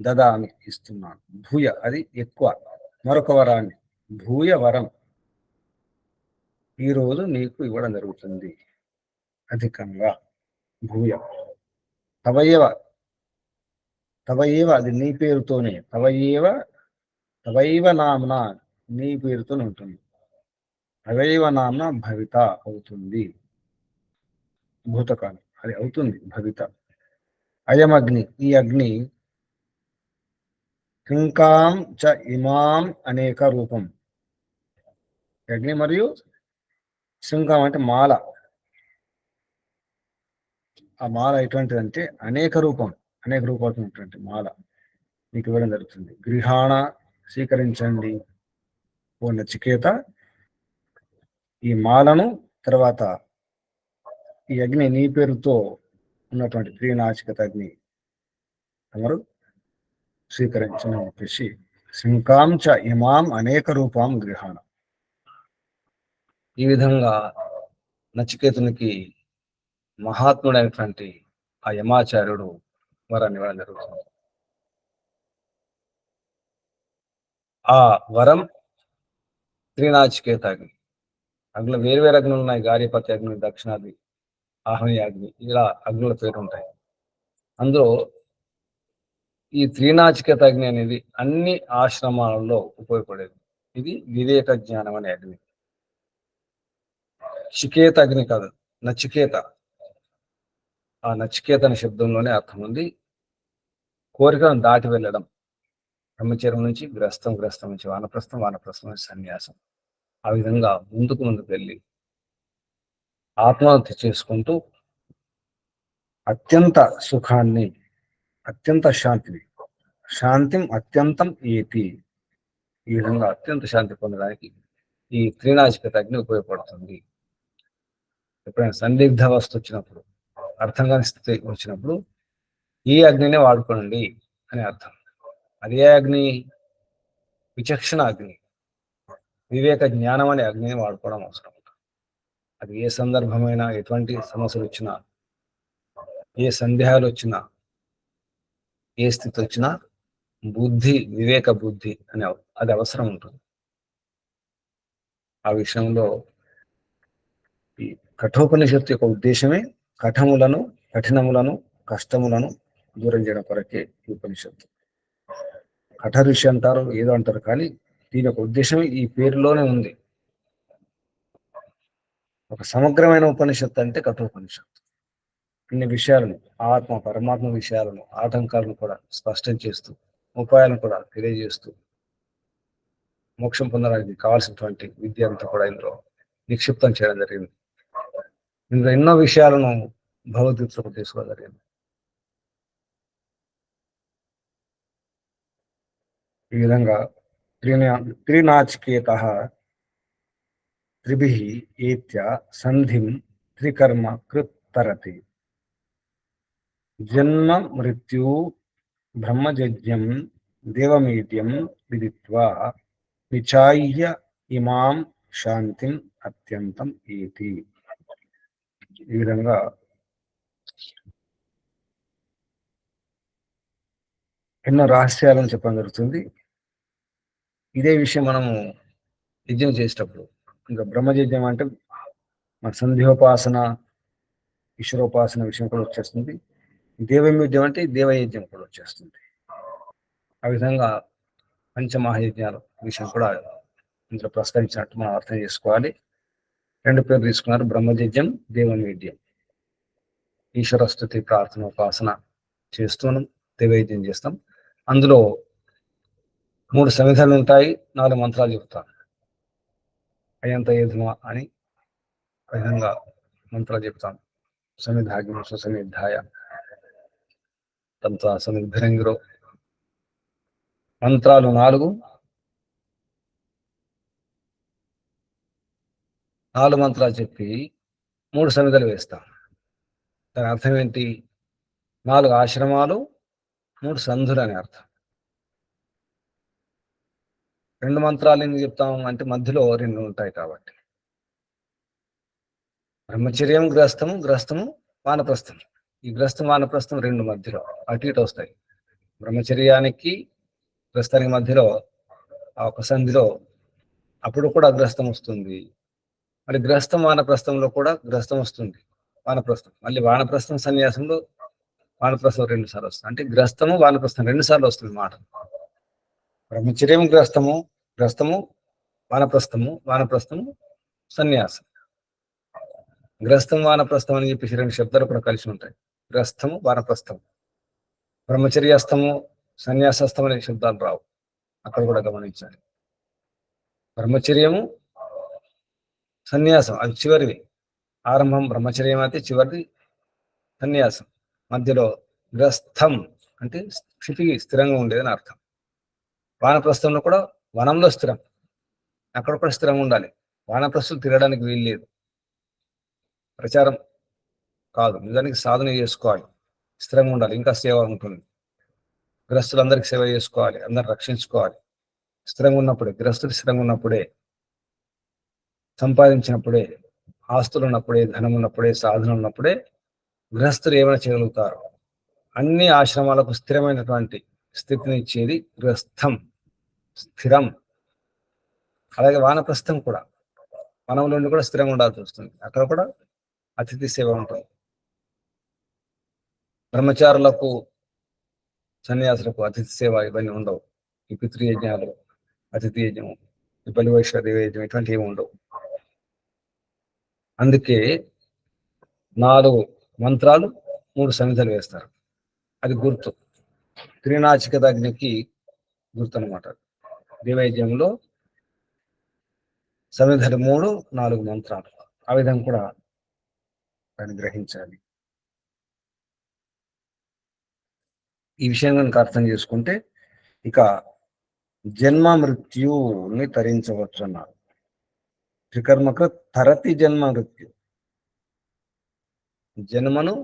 దదామి ఇస్తున్నాను, భూయ అది ఎక్కువ, మరొక వరాన్ని, భూయ వరం ఈరోజు నీకు ఇవ్వడం జరుగుతుంది అధికంగా. భూయ తవయేవ అది నీ పేరుతోనే, తవైవ నామ్న నీ పేరుతోనే ఉంటుంది. తవైవ నామ్న భవిత అవుతుంది, భూతకాలం అది అవుతుంది భవిత. అయం అగ్ని ఈ అగ్ని, కింకాం చ ఇమాం అనేక రూపం. అగ్ని మరియు శృంఖం అంటే మాల. ఆ మాల ఎటువంటిదంటే అనేక రూపాలతో ఉన్నటువంటి మాల మీకు ఇవ్వడం జరుగుతుంది. గృహాణ స్వీకరించండి ఓ నచికేత ఈ మాలను. తర్వాత ఈ అగ్ని నీ పేరుతో ఉన్నటువంటి త్రినాచికేత అగ్ని తమరు స్వీకరించని చెప్పేసి, శృంఖాం చ ఇమాం అనేక రూపాం గృహాణ. ఈ విధంగా నచికేతునికి మహాత్ముడైనటువంటి ఆ యమాచార్యుడు వరాన్ని ఇవ్వడం జరుగుతుంది. ఆ వరం త్రినాచికేతాగ్ని. అగ్నిలో వేరు అగ్నులు ఉన్నాయి. గార్యపతి అగ్ని, దక్షిణాగ్ని, ఆహ్వని అగ్ని, ఇలా అగ్నుల పేరు ఉంటాయి. అందులో ఈ త్రినాచికేత అగ్ని అనేది అన్ని ఆశ్రమాలలో ఉపయోగపడేది. ఇది వివేక జ్ఞానం అనే అగ్ని. చికేత అగ్ని కాదు, నచికేత. ఆ నచికేత అనే శబ్దంలోనే అర్థం ఉంది. కోరికను దాటి వెళ్ళడం. బ్రహ్మచర్యం నుంచి గ్రస్తం, గ్రస్తం నుంచి వానప్రస్థం, వానప్రస్థం నుంచి సన్యాసం. ఆ విధంగా ముందుకు వెళ్ళి ఆత్మహత్య చేసుకుంటూ అత్యంత సుఖాన్ని, అత్యంత శాంతిని, శాంతిం అత్యంతం ఏతి, ఈ విధంగా అత్యంత శాంతి పొందడానికి ఈ త్రినాచికేత అగ్ని ఉపయోగపడుతుంది. ఎప్పుడైనా సందిగ్ధ అవస్థ వచ్చినప్పుడు, అర్థం కాని స్థితి వచ్చినప్పుడు ఈ అగ్నినే వాడుకోండి అని అర్థం. అదే అగ్ని విచక్షణ అగ్ని, వివేక జ్ఞానం అనే అగ్నిని వాడుకోవడం అవసరం. అది ఏ సందర్భమైనా, ఎటువంటి సమస్యలు వచ్చినా, ఏ సందేహాలు వచ్చినా, ఏ స్థితి వచ్చినా బుద్ధి, వివేక బుద్ధి అనే అది అవసరం ఉంటుంది. ఆ విషయంలో ఈ కఠోపనిషత్తు యొక్క ఉద్దేశమే కఠినములను, కష్టములను దూరం చేయడం కొరకే ఈ ఉపనిషత్తు. కఠ ఋషి అంటారు, ఏదో అంటారు, కానీ దీని యొక్క ఉద్దేశం ఈ పేరులోనే ఉంది. ఒక సమగ్రమైన ఉపనిషత్తు అంటే కఠోపనిషత్తు. ఇన్ని విషయాలను, ఆత్మ పరమాత్మ విషయాలను, ఆటంకాలను కూడా స్పష్టం చేస్తూ, ఉపాయాలను కూడా తెలియజేస్తూ, మోక్షం పొందడానికి కావాల్సినటువంటి విద్య అంతా కూడా ఇందులో నిక్షిప్తం చేయడం జరిగింది. ఇందులో ఎన్నో విషయాలను భగవద్గీతకు తీసుకోవడం జరిగింది. ఈ విధంగా త్రినాచికేత త్రిభిః ఏత్య సంధిం త్రికర్మ కృత్తరతి జన్మ మృత్యు బ్రహ్మజజ్ఞం దేవమీడ్యం విదిత్వా నిచాయ్య ఇమాం శాంతిం అత్యంతం ఏతి. ఈ విధంగా ఎన్నో రహస్యాలను చెప్పడం జరుగుతుంది. ఇదే విషయం మనము యజ్ఞం చేసేటప్పుడు, ఇంకా బ్రహ్మయజ్ఞం అంటే మన సంధ్యోపాసన, ఈశ్వరోపాసన విషయం కూడా వచ్చేస్తుంది. దేవయజ్ఞం అంటే దేవయజ్ఞం కూడా వచ్చేస్తుంది. ఆ విధంగా పంచమహాయజ్ఞాల విషయం కూడా ఇందులో ప్రస్తావించినట్టు మనం అర్థం చేసుకోవాలి. రెండు పేర్లు తీసుకున్నారు, బ్రహ్మయజ్ఞం, దేవయజ్ఞం. ఈశ్వర స్తుతి, ప్రార్థన, ఉపాసన చేస్తున్నాం, దేవయజ్ఞం చేస్తాం. అందులో 3 సమిధలు ఉంటాయి, 4 మంత్రాలు చెప్తాను. అయంత ఏధుమ అని విధంగా మంత్రాలు చెప్తాం. సమిధాగ్ని సుసమిద్ధాయ తంత్ర సమిద్భరంగిరో. మంత్రాలు 4 మంత్రాలు చెప్పి 3 సమిధలు వేస్తాం. దాని అర్థం ఏంటి? 4 ఆశ్రమాలు, 3 సంధులు అని అర్థం. 2 మంత్రాలు ఎందుకు చెప్తాం అంటే మధ్యలో 2 ఉంటాయి కాబట్టి. బ్రహ్మచర్యం, గ్రస్తము, వానప్రస్థం. ఈ గ్రస్తం, వానప్రస్థం 2 మధ్యలో అటు ఇటు వస్తాయి. బ్రహ్మచర్యానికి గ్రస్తానికి మధ్యలో ఆ ఒక సంధిలో అప్పుడు కూడా గ్రస్తం వస్తుంది. మరి గ్రస్తం వానప్రస్థంలో కూడా గ్రస్తం వస్తుంది, వానప్రస్థం. మళ్ళీ వానప్రస్థం సన్యాసంలో వానప్రస్థం 2 సార్లు వస్తుంది. అంటే గ్రస్తము, వానప్రస్థం 2 సార్లు వస్తుంది మాట. బ్రహ్మచర్యం, గ్రస్తము, వానప్రస్థము, సన్యాసం. గ్రస్తం, వానప్రస్థం అని చెప్పేసి 2 శబ్దాలు కూడా కలిసి ఉంటాయి. గ్రస్తము, వానప్రస్థం. బ్రహ్మచర్యాస్తము, సన్యాసాస్తం అనే శబ్దాలు రావు, అక్కడ కూడా గమనించాలి. బ్రహ్మచర్యము, సన్యాసం అది చివరివి. ఆరంభం బ్రహ్మచర్యం అయితే చివరిది సన్యాసం. మధ్యలో గ్రస్థం అంటే స్థితికి స్థిరంగా ఉండేదని అర్థం. వానప్రస్థంలో కూడా వనంలో స్థిరం, అక్కడ కూడా స్థిరంగా ఉండాలి. వానప్రస్థులు తిరగడానికి వీలు లేదు, ప్రచారం కాదు, నిజానికి సాధన చేసుకోవాలి, స్థిరంగా ఉండాలి, ఇంకా సేవ ఉంటుంది. గ్రస్తులందరికీ సేవ చేసుకోవాలి, అందరిని రక్షించుకోవాలి. స్థిరంగా ఉన్నప్పుడే, గ్రస్తులు స్థిరంగా ఉన్నప్పుడే, సంపాదించినప్పుడే ఆస్తులు ఉన్నప్పుడే, ధనం ఉన్నప్పుడే, సాధన ఉన్నప్పుడే గృహస్థులు ఏమైనా చేయగలుగుతారు. అన్ని ఆశ్రమాలకు స్థిరమైనటువంటి స్థితిని ఇచ్చేది గృహస్థం, స్థిరం. అలాగే వానప్రస్థం కూడా, వనంలో కూడా స్థిరంగా ఉండాల్సి వస్తుంది. అక్కడ కూడా అతిథి సేవ ఉంటుంది. బ్రహ్మచారులకు, సన్యాసులకు అతిథి సేవ ఇవన్నీ ఉండవు. ఈ పితృయజ్ఞాలు, అతిథి యజ్ఞం, ఈ బలివైశ్వ దేవయజ్ఞం ఇటువంటి ఏమి ఉండవు. అందుకే 4 మంత్రాలు 3 సమిధలు వేస్తారు. అది గుర్తు. త్రినాచికత అగ్నికి గుర్తు అనమాట. దేవయజ్ఞంలో సమిధలు 3, 4 మంత్రాలు. ఆ విధంగా కూడా దాన్ని గ్రహించాలి. ఈ విషయం కనుక అర్థం చేసుకుంటే ఇక జన్మ మృత్యుని తరించవచ్చు అన్నారు. త్రికర్మక తరతి జన్మ మృత్యు. జన్మను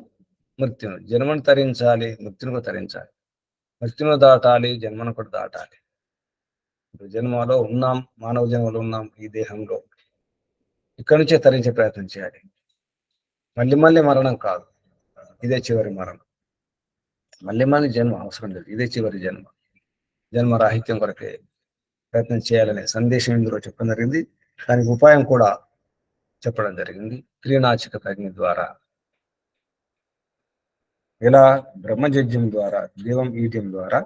మృత్యును, జన్మను తరించాలి, మృత్యును కూడా తరించాలి. మృత్యును దాటాలి, జన్మను కూడా దాటాలి. జన్మలో ఉన్నాం, మానవ జన్మలో ఉన్నాం ఈ దేహంలో. ఇక్కడి నుంచే తరించే ప్రయత్నం చేయాలి. మళ్ళీ మళ్ళీ మరణం కాదు, ఇదే చివరి మరణం. మళ్ళీ జన్మ అవసరం లేదు, ఇదే చివరి జన్మ. జన్మ రాహిత్యం కొరకే ప్రయత్నం చేయాలనే సందేశం ఇందులో చెప్పడం జరిగింది. దానికి ఉపాయం కూడా చెప్పడం జరిగింది. త్రినాచికత అగ్ని ద్వారా. ఇలా బ్రహ్మజజ్యం ద్వారా, దేవం ఈట్యం ద్వారా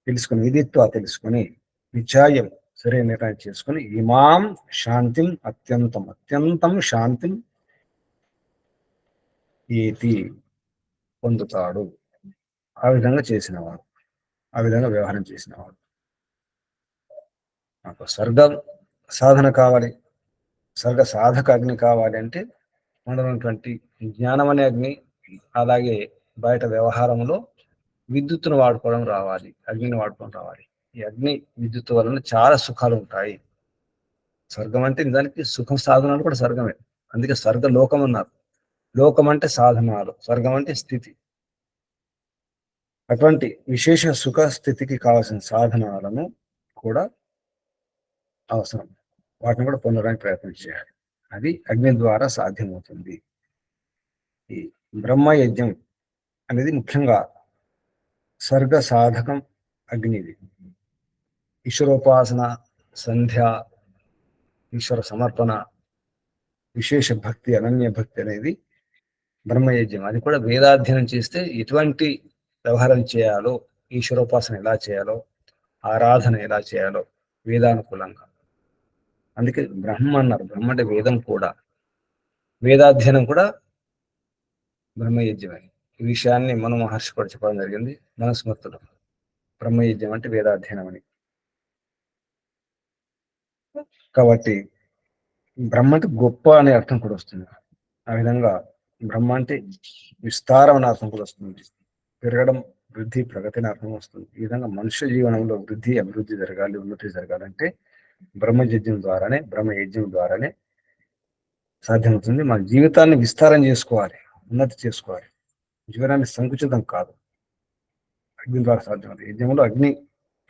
తెలుసుకుని, విదిత్వ తెలుసుకుని, విచాయం సరైన నిర్ణయం చేసుకుని, ఇమాం శాంతిం అత్యంతం శాంతిం ఏతి పొందుతాడు. ఆ విధంగా చేసినవాడు, ఆ విధంగా వ్యవహారం చేసినవాడు. నాకు స్వర్గం సాధన కావాలి, స్వర్గ సాధక అగ్ని కావాలి అంటే మనలో ఉన్నటువంటి జ్ఞానం అనే అగ్ని, అలాగే బయట వ్యవహారంలో విద్యుత్తును వాడుకోవడం రావాలి, అగ్నిని వాడుకోవడం రావాలి. ఈ అగ్ని విద్యుత్ వలన చాలా సుఖాలు ఉంటాయి. స్వర్గం అంటే నిజానికి సుఖం, సాధనాలు కూడా స్వర్గమే. అందుకే స్వర్గ లోకం అన్నారు. లోకం అంటే సాధనాలు, స్వర్గం అంటే స్థితి. అటువంటి విశేష సుఖ స్థితికి కావాల్సిన సాధనాలను కూడా అవసరం. వాటిని కూడా పొందడానికి ప్రయత్నం చేయాలి. అది అగ్ని ద్వారా సాధ్యమవుతుంది. ఈ బ్రహ్మయజ్ఞం అనేది ముఖ్యంగా స్వర్గ సాధకం అగ్నిది. ఈశ్వరోపాసన, సంధ్య, ఈశ్వర సమర్పణ, విశేష భక్తి, అనన్య భక్తి అనేది బ్రహ్మయజ్ఞం. అది కూడా వేదాధ్యయనం చేస్తే ఎటువంటి వ్యవహారం చేయాలో, ఈశ్వరోపాసన ఎలా చేయాలో, ఆరాధన ఎలా చేయాలో వేదానుకూలంగా. అందుకే బ్రహ్మ అన్నారు. బ్రహ్మ అంటే వేదం కూడా, వేదాధ్యయనం కూడా బ్రహ్మయజ్ఞమే. ఈ విషయాన్ని మనం మహర్షి కూడా చెప్పడం జరిగింది మనస్మృతులు. బ్రహ్మయజ్ఞం అంటే వేదాధ్యయనం అని. కాబట్టి బ్రహ్మ అంటే గొప్ప అనే అర్థం కూడా వస్తుంది. ఆ విధంగా బ్రహ్మ అంటే విస్తారం అనే అర్థం కూడా వస్తుంది. పెరగడం, వృద్ధి, ప్రగతి అనే అర్థం వస్తుంది. ఈ విధంగా మనుష్య జీవనంలో వృద్ధి, అభివృద్ధి జరగాలి, ఉన్నతి జరగాలంటే బ్రహ్మయజ్ఞం ద్వారానే, బ్రహ్మయజ్ఞం ద్వారానే సాధ్యమవుతుంది. మన జీవితాన్ని విస్తారం చేసుకోవాలి, ఉన్నతి చేసుకోవాలి. జీవనాన్ని సంకుచితం కాదు, అగ్ని ద్వారా సాధ్యమవుతుంది. యజ్ఞంలో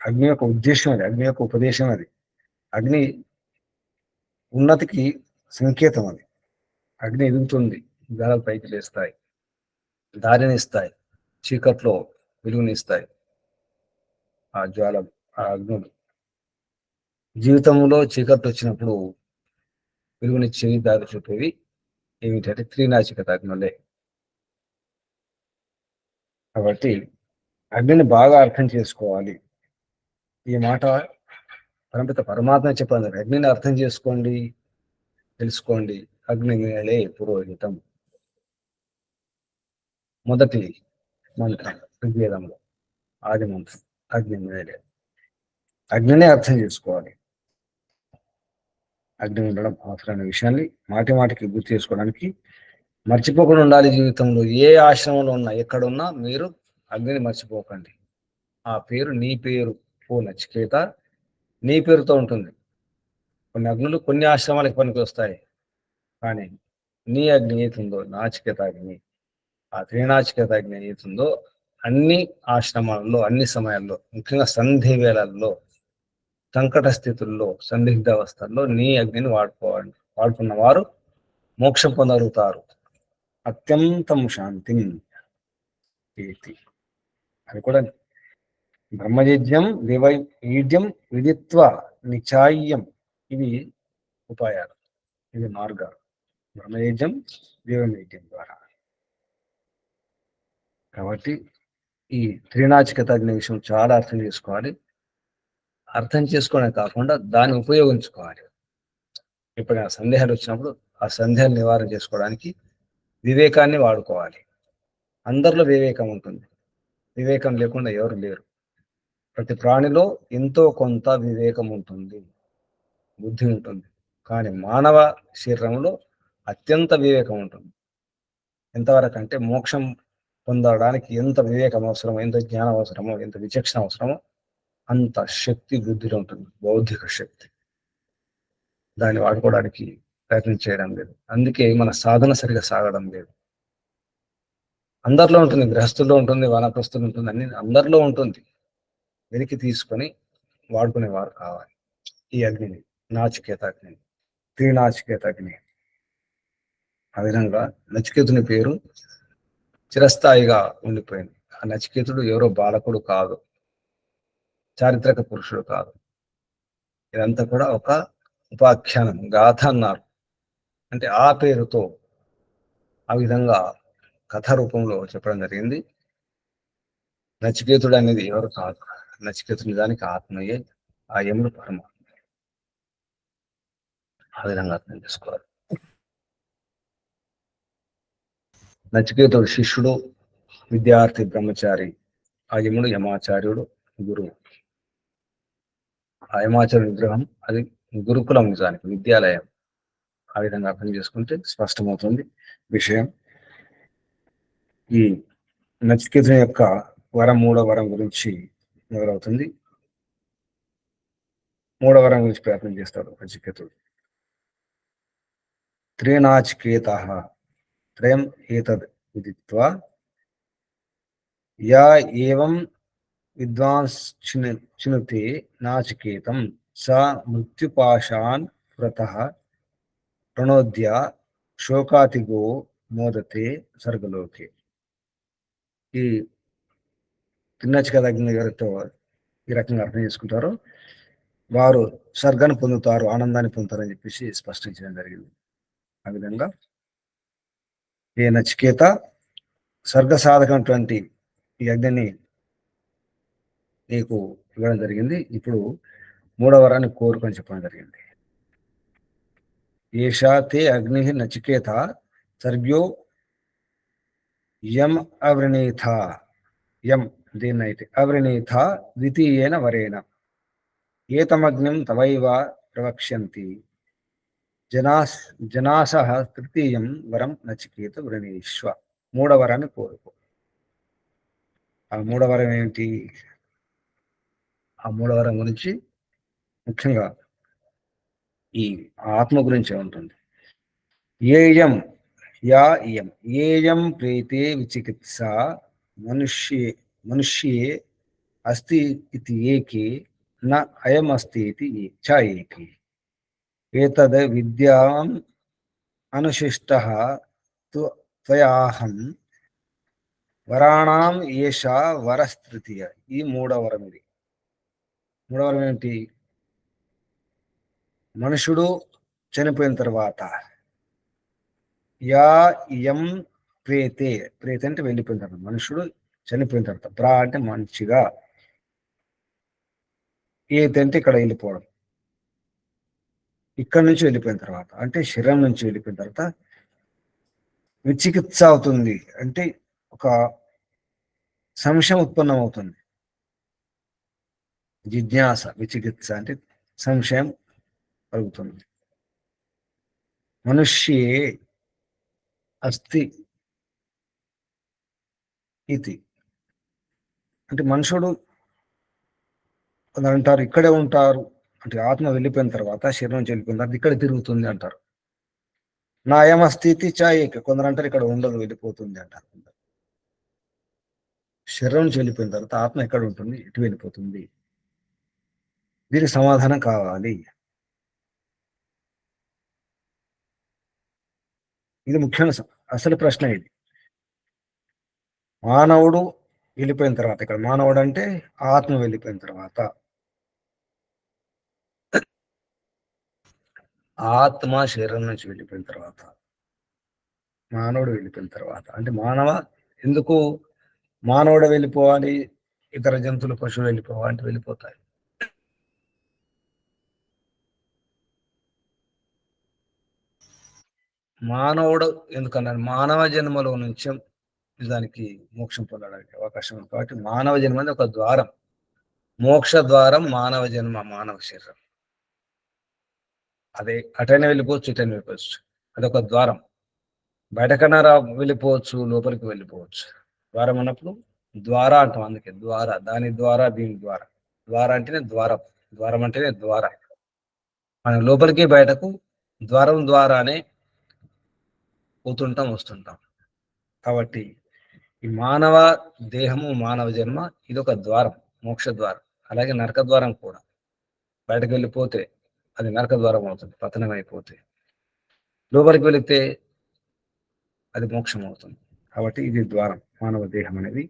అగ్ని యొక్క ఉద్దేశం అది, అగ్ని యొక్క ఉపదేశం అది. అగ్ని ఉన్నతికి సంకేతం అది. అగ్ని ఎదుగుతుంది, జ్వాలలు పైకి లేస్తాయి, దారినిస్తాయి, చీకట్లో వెలుగునిస్తాయి ఆ జ్వాలలు, ఆ అగ్నులు. జీవితంలో చీకట్లు వచ్చినప్పుడు వెలుగునిచ్చేవి, దారి చూపేవి ఏమిటంటే త్రినాచికత అగ్నులే. కాబట్టి అగ్నిని బాగా అర్థం చేసుకోవాలి. ఈ మాట పరమపిత పరమాత్మ చెప్పాలి. అగ్నిని అర్థం చేసుకోండి, తెలుసుకోండి. అగ్ని మేళే పురోహితం. మొదటి మంత్రం ఋగ్వేదంలో, ఆది మంత్రం అగ్ని మేళే. అగ్నినే అర్థం చేసుకోవాలి. అగ్ని ఉండడం అవసరమైన విషయాన్ని మాటి మాటికి గుర్తు చేసుకోవడానికి మర్చిపోకుండా ఉండాలి. జీవితంలో ఏ ఆశ్రమంలో ఉన్నా, ఎక్కడున్నా మీరు అగ్నిని మర్చిపోకండి. ఆ పేరు నీ పేరు, ఓ నచికేత, నీ పేరుతో ఉంటుంది. కొన్ని అగ్నులు కొన్ని ఆశ్రమాలకు పనికి వస్తాయి, కానీ నీ అగ్ని ఏతుందో, నాచికేత అగ్ని, ఆ త్రినాచికేత అగ్ని ఏతుందో అన్ని ఆశ్రమాలలో, అన్ని సమయాల్లో, ముఖ్యంగా సంధి వేళల్లో, సంకట స్థితుల్లో, సందిగ్ధ అవస్థల్లో నీ అగ్నిని వాడుకున్న వారు మోక్షం పొందగలుగుతారు. అత్యంతం శాంతిం ఏతి. అది కూడా బ్రహ్మయజ్ఞం ఈడ్యం విదిత్వ నిచాయ్యం, ఇవి ఉపాయాలు, ఇవి మార్గాలు. బ్రహ్మయజ్ఞం దేవనైద్యం ద్వారా. కాబట్టి ఈ త్రినాచికతగ్ని విషయం చాలా అర్థం చేసుకోవాలి. అర్థం చేసుకోవడం కాకుండా దాన్ని ఉపయోగించుకోవాలి. ఎప్పుడైనా సందేహాలు వచ్చినప్పుడు ఆ సందేహాలు నివారణ చేసుకోవడానికి వివేకాన్ని వాడుకోవాలి. అందరిలో వివేకం ఉంటుంది, వివేకం లేకుండా ఎవరు లేరు. ప్రతి ప్రాణిలో ఎంతో కొంత వివేకం ఉంటుంది, బుద్ధి ఉంటుంది. కానీ మానవ శరీరంలో అత్యంత వివేకం ఉంటుంది. ఎంతవరకు అంటే మోక్షం పొందడానికి ఎంత వివేకం అవసరమో, ఎంత జ్ఞానం అవసరమో, ఎంత విచక్షణ అవసరమో అంత శక్తి బుద్ధిలో ఉంటుంది, బౌద్ధిక శక్తి. దాన్ని వాడుకోవడానికి ప్రయత్నం చేయడం లేదు. అందుకే మన సాధన సరిగా సాగడం లేదు. అందరిలో ఉంటుంది, గృహస్థుల్లో ఉంటుంది, వానప్రస్థులు ఉంటుంది, అన్ని అందరిలో ఉంటుంది. వెలికి తీసుకొని వాడుకునేవారు కావాలి ఈ అగ్నిని, నాచికేత అగ్నిని, త్రినాచికేత అగ్ని. ఆ విధంగా నచికేతుని పేరు చిరస్థాయిగా ఉండిపోయింది. ఆ నచికేతుడు ఎవరో బాలకుడు కాదు, చారిత్రక పురుషుడు కాదు. ఇదంతా కూడా ఒక ఉపాఖ్యానం, గాథ అన్నారు. అంటే ఆ పేరుతో ఆ విధంగా కథ రూపంలో చెప్పడం జరిగింది. నచికేతుడు అనేది ఎవరు కాదు, నచికేతుని దానికి ఆత్మయే, ఆ యముడు పరమాత్మ. ఆ విధంగా అర్థం చేసుకోవాలి. నచికేతుడు శిష్యుడు, విద్యార్థి, బ్రహ్మచారి. ఆ యముడు యమాచార్యుడు, గురువు. ఆ యమాచార్య విగ్రహం అది గురుకులం, నిజానికి విద్యాలయం. ఆ విధంగా అర్థం చేసుకుంటే స్పష్టమవుతుంది విషయం. ఈ నచికేతుని యొక్క వరం, మూడవ వరం గురించి మొదలవుతుంది. మూడవ వరం గురించి ప్రయత్నం చేస్తాడు నచికేతుడు. త్రినాచికేత త్రయం ఏతద్ విదిత్వా యా ఏవం విద్వాంస్ చినుతే నాచికేతం స మృత్యుపాశాన్ పురతః ప్రణోద్య శోకాతిగో మోదతే స్వర్గలోకే. ఈ త్రినాచికేతగ్ని గారితో ఈ రకంగా అర్థం చేసుకుంటారో వారు స్వర్గాన్ని పొందుతారు, ఆనందాన్ని పొందుతారని చెప్పేసి స్పష్టం చేయడం జరిగింది. ఆ విధంగా ఏ నచికేత స్వర్గ సాధకమైనటువంటి ఈ అగ్నిని నీకు ఇవ్వడం జరిగింది. ఇప్పుడు మూడవ వరాన్ని కోరుకొని చెప్పడం జరిగింది. ఏషా తే అగ్ని నచికేత సర్గ్యో యం అవృణీథ, యం దీన్నైతే అవృణీథ ద్వితీయేన వరేణ ఏతమగ్నిం తవైవ ప్రవక్ష్యంతి జనాసః తృతీయం వరం నచికేత వృణీష్వ. మూడవ వరాన్ని కోరుకో. ఆ మూడవ వరం ఏంటి? ఆ మూడవ వరం గురించి ముఖ్యంగా ఈ ఆత్మ గురించి ఉంటుంది. ఏయం యా ఇయం ఏయం ప్రేతే విచికిత్స మనుష్యే అస్తి ఇతి ఏకే న అయం అస్తి ఇతి చ ఏకే ఏతద్ విద్యాం అనుశిష్టః త్వయాహం వరాణాం ఏషా వరస్తృతీయ. ఈ మూడవ వరం ఇది. మూడవ వరం ఏంటి? మనుషుడు చనిపోయిన తర్వాత యా ఇయం ప్రేతే, ప్రేత అంటే వెళ్ళిపోయిన తర్వాత, మనుషుడు చనిపోయిన తర్వాత, ప్రా అంటే మంచిగా, ఏది అంటే ఇక్కడ వెళ్ళిపోవడం, ఇక్కడ నుంచి వెళ్ళిపోయిన తర్వాత అంటే శరీరం నుంచి వెళ్ళిపోయిన తర్వాత విచికిత్స అవుతుంది, అంటే ఒక సంశయం ఉత్పన్నం అవుతుంది. జిజ్ఞాస, విచికిత్స అంటే సంశయం కలుగుతుంది. మనుష్యే అస్తి ఇది అంటే మనుషుడు అంటారు ఇక్కడే ఉంటారు, అంటే ఆత్మ వెళ్ళిపోయిన తర్వాత, శరీరం నుంచి వెళ్ళిపోయిన తర్వాత ఇక్కడ తిరుగుతుంది అంటారు. నా అయమస్థితి చాయక, కొందరు అంటారు ఇక్కడ ఉండదు, వెళ్ళిపోతుంది అంటారు. శరీరం నుంచి వెళ్ళిపోయిన తర్వాత ఆత్మ ఎక్కడ ఉంటుంది, ఎటు వెళ్ళిపోతుంది? దీనికి సమాధానం కావాలి. ఇది ముఖ్యమైన అసలు ప్రశ్న ఇది. మానవుడు వెళ్ళిపోయిన తర్వాత, ఇక్కడ మానవుడు అంటే ఆత్మ వెళ్ళిపోయిన తర్వాత, ఆత్మ శరీరం నుంచి వెళ్ళిపోయిన తర్వాత, మానవుడు వెళ్ళిపోయిన తర్వాత అంటే ఎందుకు మానవుడు వెళ్ళిపోవాలి, ఇతర జంతువులు పశువులు వెళ్ళిపోవాలి అంటే వెళ్ళిపోతాయి. మానవుడు ఎందుకన్నాను, మానవ జన్మలో నుంచి నిజానికి మోక్షం పొందడానికి అవకాశం ఉంది. కాబట్టి మానవ జన్మ అనేది ఒక ద్వారం, మోక్ష ద్వారం మానవ జన్మ, మానవ శరీరం. అదే అటైనా వెళ్ళిపోవచ్చు, ఇటైనా వెళ్ళిపోవచ్చు, అదొక ద్వారం. బయటకన్నా వెళ్ళిపోవచ్చు, లోపలికి వెళ్ళిపోవచ్చు. ద్వారం అన్నప్పుడు ద్వారా అంటాం, అందుకే ద్వారా, దాని ద్వారా, దీని ద్వారా. ద్వారా అంటేనే ద్వారం, ద్వారం అంటేనే ద్వారా. మనం లోపలికి బయటకు ద్వారం ద్వారానే పోతుంటాం, వస్తుంటాం. కాబట్టి ఈ మానవ దేహము, మానవ జన్మ ఇది ఒక ద్వారం, మోక్ష ద్వారం. అలాగే నరక ద్వారం కూడా. బయటకు వెళ్ళిపోతే అది నరక ద్వారం అవుతుంది, పతనం అయిపోతే. లోపలికి వెళితే అది మోక్షం అవుతుంది. కాబట్టి ఇది ద్వారం, మానవ దేహం అనేది.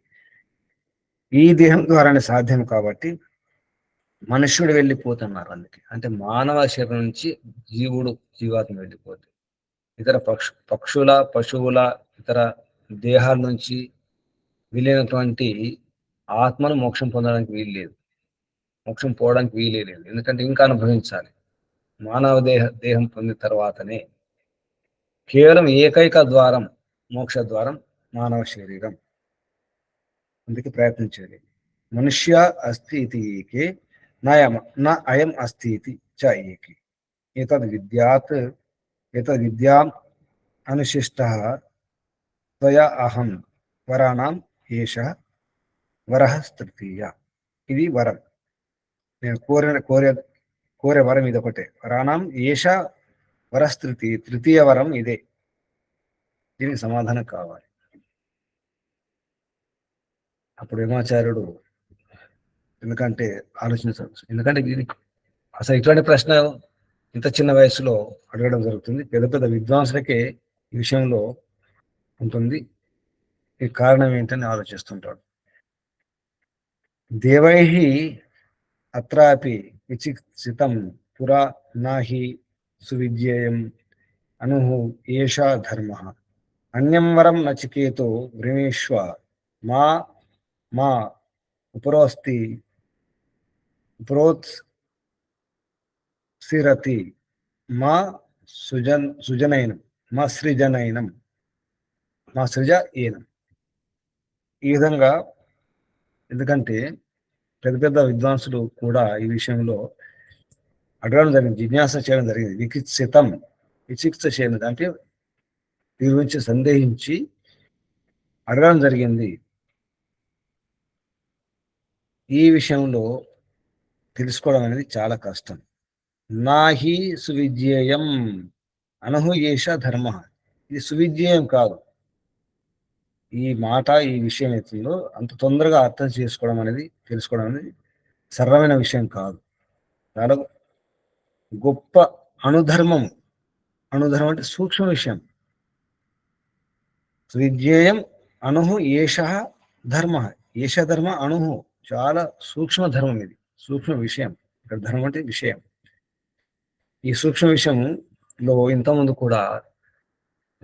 ఈ దేహం ద్వారానే సాధ్యం. కాబట్టి మనుష్యుడు వెళ్ళిపోతున్నారు. అందుకే అంటే మానవ శరీరం నుంచి జీవాత్మ వెళ్ళిపోతే, ఇతర పక్షుల, పశువుల, ఇతర దేహాల నుంచి వీలైనటువంటి ఆత్మను మోక్షం పొందడానికి వీల్లేదు, మోక్షం పోవడానికి వీలేదు. ఎందుకంటే ఇంకా అనుభవించాలి. మానవ దేహం పొందిన తర్వాతనే కేవలం ఏకైక ద్వారం, మోక్ష ద్వారం మానవ శరీరం. అందుకే ప్రయత్నించేది. మనుష్య అస్తి ఇది ఏకే నా అయం అస్తి ఇది చ ఏకే ఏతద్ విద్యాం అనుశిష్ట త్వయా అహం వరాణం ఏష వరః తృతీయ. ఇది వరం, నేను కోరే వరం ఇది ఒకటే. వరాణం ఏష తృతీయ వరం ఇదే. దీనికి సమాధానం కావాలి. అప్పుడు యమాచార్యుడు ఎందుకంటే ఆలోచించవచ్చు, ఎందుకంటే అసలు ఇటువంటి ప్రశ్న ఇంత చిన్న వయసులో అడగడం జరుగుతుంది. పెద్ద పెద్ద విద్వాంసులకే ఈ విషయంలో ఉంటుంది. ఈ కారణం ఏంటని ఆలోచిస్తుంటాడు. దేవై అత్రాపి విచిత్సితం పురా నాహి సువిద్యేయం అనుహు ఏషా ధర్మ అన్యం వరం నచికేతో వృణీష్వ మా మా ఉపరోత్సిరతి మా సుజనైనం మా సృజనైనం మా సృజ ఏనం. ఈ విధంగా, ఎందుకంటే పెద్ద పెద్ద విద్వాంసులు కూడా ఈ విషయంలో అడగడం జరిగింది, జిజ్ఞాస చేయడం జరిగింది. విచిక్స చేయడం అంటే దీని గురించి సందేహించి అడగడం జరిగింది. ఈ విషయంలో తెలుసుకోవడం అనేది చాలా కష్టం. నాహి సువిద్యేయం అనహు ఏష ధర్మ. ఇది సువిద్యేయం కాదు. ఈ మాట, ఈ విషయం అవుతుందో అంత తొందరగా అర్థం చేసుకోవడం అనేది, తెలుసుకోవడం అనేది సరళమైన విషయం కాదు. చాలా గొప్ప అనుధర్మం అంటే సూక్ష్మ విషయం. సువిద్యేయం అనుహు ఏష ధర్మ. ఏష ధర్మ అనుహు, చాలా సూక్ష్మ ధర్మం ఇది, సూక్ష్మ విషయం. ఇక్కడ ధర్మం అంటే విషయం. ఈ సూక్ష్మ విషయంలో ఇంతకుముందు కూడా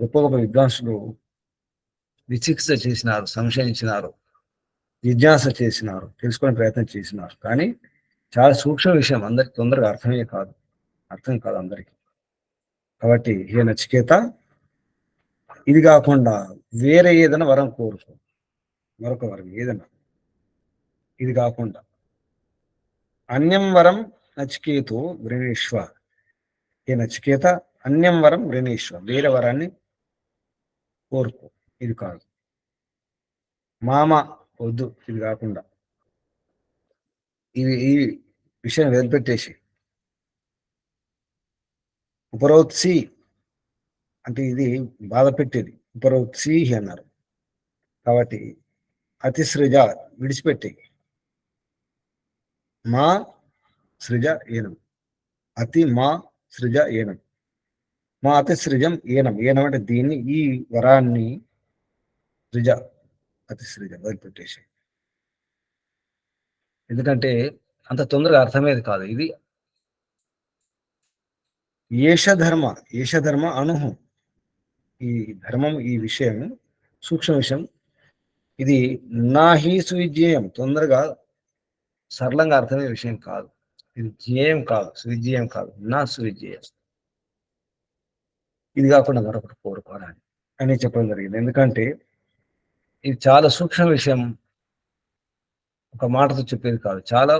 గొప్ప గొప్ప విద్వాంసులు విచికిత్స చేసినారు, సంశయించినారు, జిజ్ఞాస చేసినారు, తెలుసుకునే ప్రయత్నం చేసినారు. కానీ చాలా సూక్ష్మ విషయం, అందరికి తొందరగా అర్థం కాదు అందరికి. కాబట్టి హే నచికేత, ఇది కాకుండా వేరే ఏదైనా వరం కోరుకో, మరొక వరం ఏదైనా, ఇది కాకుండా. అన్యం వరం నచికేతో వృణీష్వ. ఏ నచికేత, అన్యం వరం వృణీష్వ, వేరే వరాన్ని కోరుకో, ఇది కాదు. మామ వద్దు, ఇది కాకుండా. ఈ విషయం వదిలిపెట్టేసి. ఉపరోత్సి అంటే ఇది బాధ పెట్టేది, ఉపరోత్సి అన్నారు. కాబట్టి అతిసృజ విడిచిపెట్టి, మా సృజ ఏనం, అతి మా సృజ ఏనం, మా అతిసృజం ఈనం. ఈనం అంటే దీన్ని, ఈ వరాన్ని సృజ, అతిసృజ వదిలిపెట్టేసి. ఎందుకంటే అంత తొందరగా అర్థమయ్యేది కాదు. ఇది ఏషధర్మ, ఏషధర్మ అనుహు. ఈ ధర్మం, ఈ విషయం, సూక్ష్మ విషయం, ఇది నా హీ సువిజ్ఞేయం, తొందరగా సరళంగా అర్థమయ్యే విషయం కాదు. ఇది జ్ఞేయం కాదు, సువిజ్ఞేయం కాదు, నా సువిజ్ఞేయం. ఇది కాకుండా మరొకటి కోరుకోరాని అని చెప్పడం జరిగింది. ఎందుకంటే ఇది చాలా సూక్ష్మ విషయం, ఒక మాటతో చెప్పేది కాదు, చాలా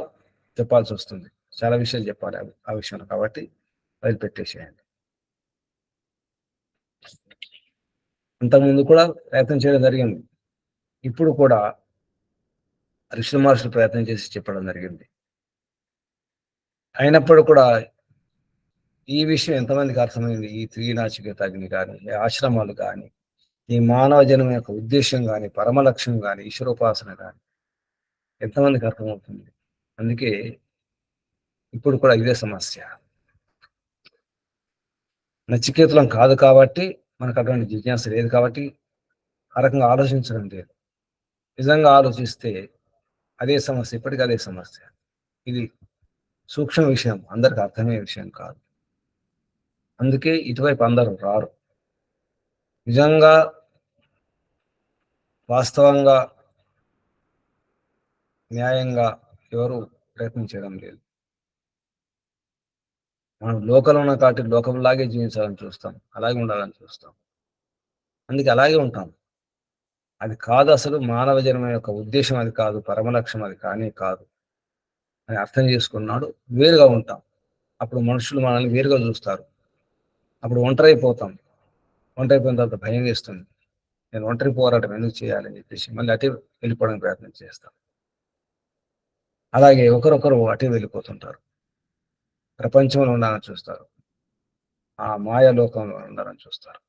చెప్పాల్సి వస్తుంది, చాలా విషయాలు చెప్పాలి ఆ విషయంలో. కాబట్టి వదిలిపెట్టేసేయండి. అంతకుముందు కూడా ప్రయత్నం చేయడం జరిగింది, ఇప్పుడు కూడా ఋషి మహర్షులు ప్రయత్నం చేసి చెప్పడం జరిగింది. అయినప్పుడు కూడా ఈ విషయం ఎంతమందికి అర్థమైంది? ఈ త్రినాచికేత అగ్ని కానీ, ఆశ్రమాలు కానీ, ఈ మానవ జన్మ యొక్క ఉద్దేశం కానీ, పరమ లక్ష్యం కానీ, ఈశ్వరోపాసన కానీ ఎంతమందికి అర్థమవుతుంది? అందుకే ఇప్పుడు కూడా ఇదే సమస్య. నచికేతులం కాదు కాబట్టి, మనకు అటువంటి జిజ్ఞాస లేదు కాబట్టి ఆ రకంగా ఆలోచించడం లేదు. నిజంగా ఆలోచిస్తే అదే సమస్య, ఇప్పటికీ అదే సమస్య. ఇది సూక్ష్మ విషయం, అందరికి అర్థమయ్యే విషయం కాదు. అందుకే ఇటువైపు అందరూ రారు. నిజంగా వాస్తవంగా న్యాయంగా ఎవరు ప్రయత్నం చేయడం లేదు. మనం లోకంలో ఉన్న కాబట్టి లోకంలాగే జీవించాలని చూస్తాం, అలాగే ఉండాలని చూస్తాం, అందుకే అలాగే ఉంటాం. అది కాదు, అసలు మానవ జన్మ యొక్క ఉద్దేశం అది కాదు, పరమలక్ష్యం అది కానీ కాదు అని అర్థం చేసుకున్నాడు. వేరుగా ఉంటాం. అప్పుడు మనుషులు మనల్ని వేరుగా చూస్తారు. అప్పుడు ఒంటరైపోతాం. ఒంటరైపోయిన తర్వాత భయం వేస్తుంది. నేను ఒంటరి పోరాటం ఎందుకు చేయాలని చెప్పేసి మళ్ళీ అటే వెళ్ళిపోవడానికి ప్రయత్నం చేస్తాం. అలాగే ఒకరొకరు అటే వెళ్ళిపోతుంటారు. ప్రపంచంలో ఉండాలని చూస్తారు, ఆ మాయా లోకంలో ఉండాలని చూస్తారు.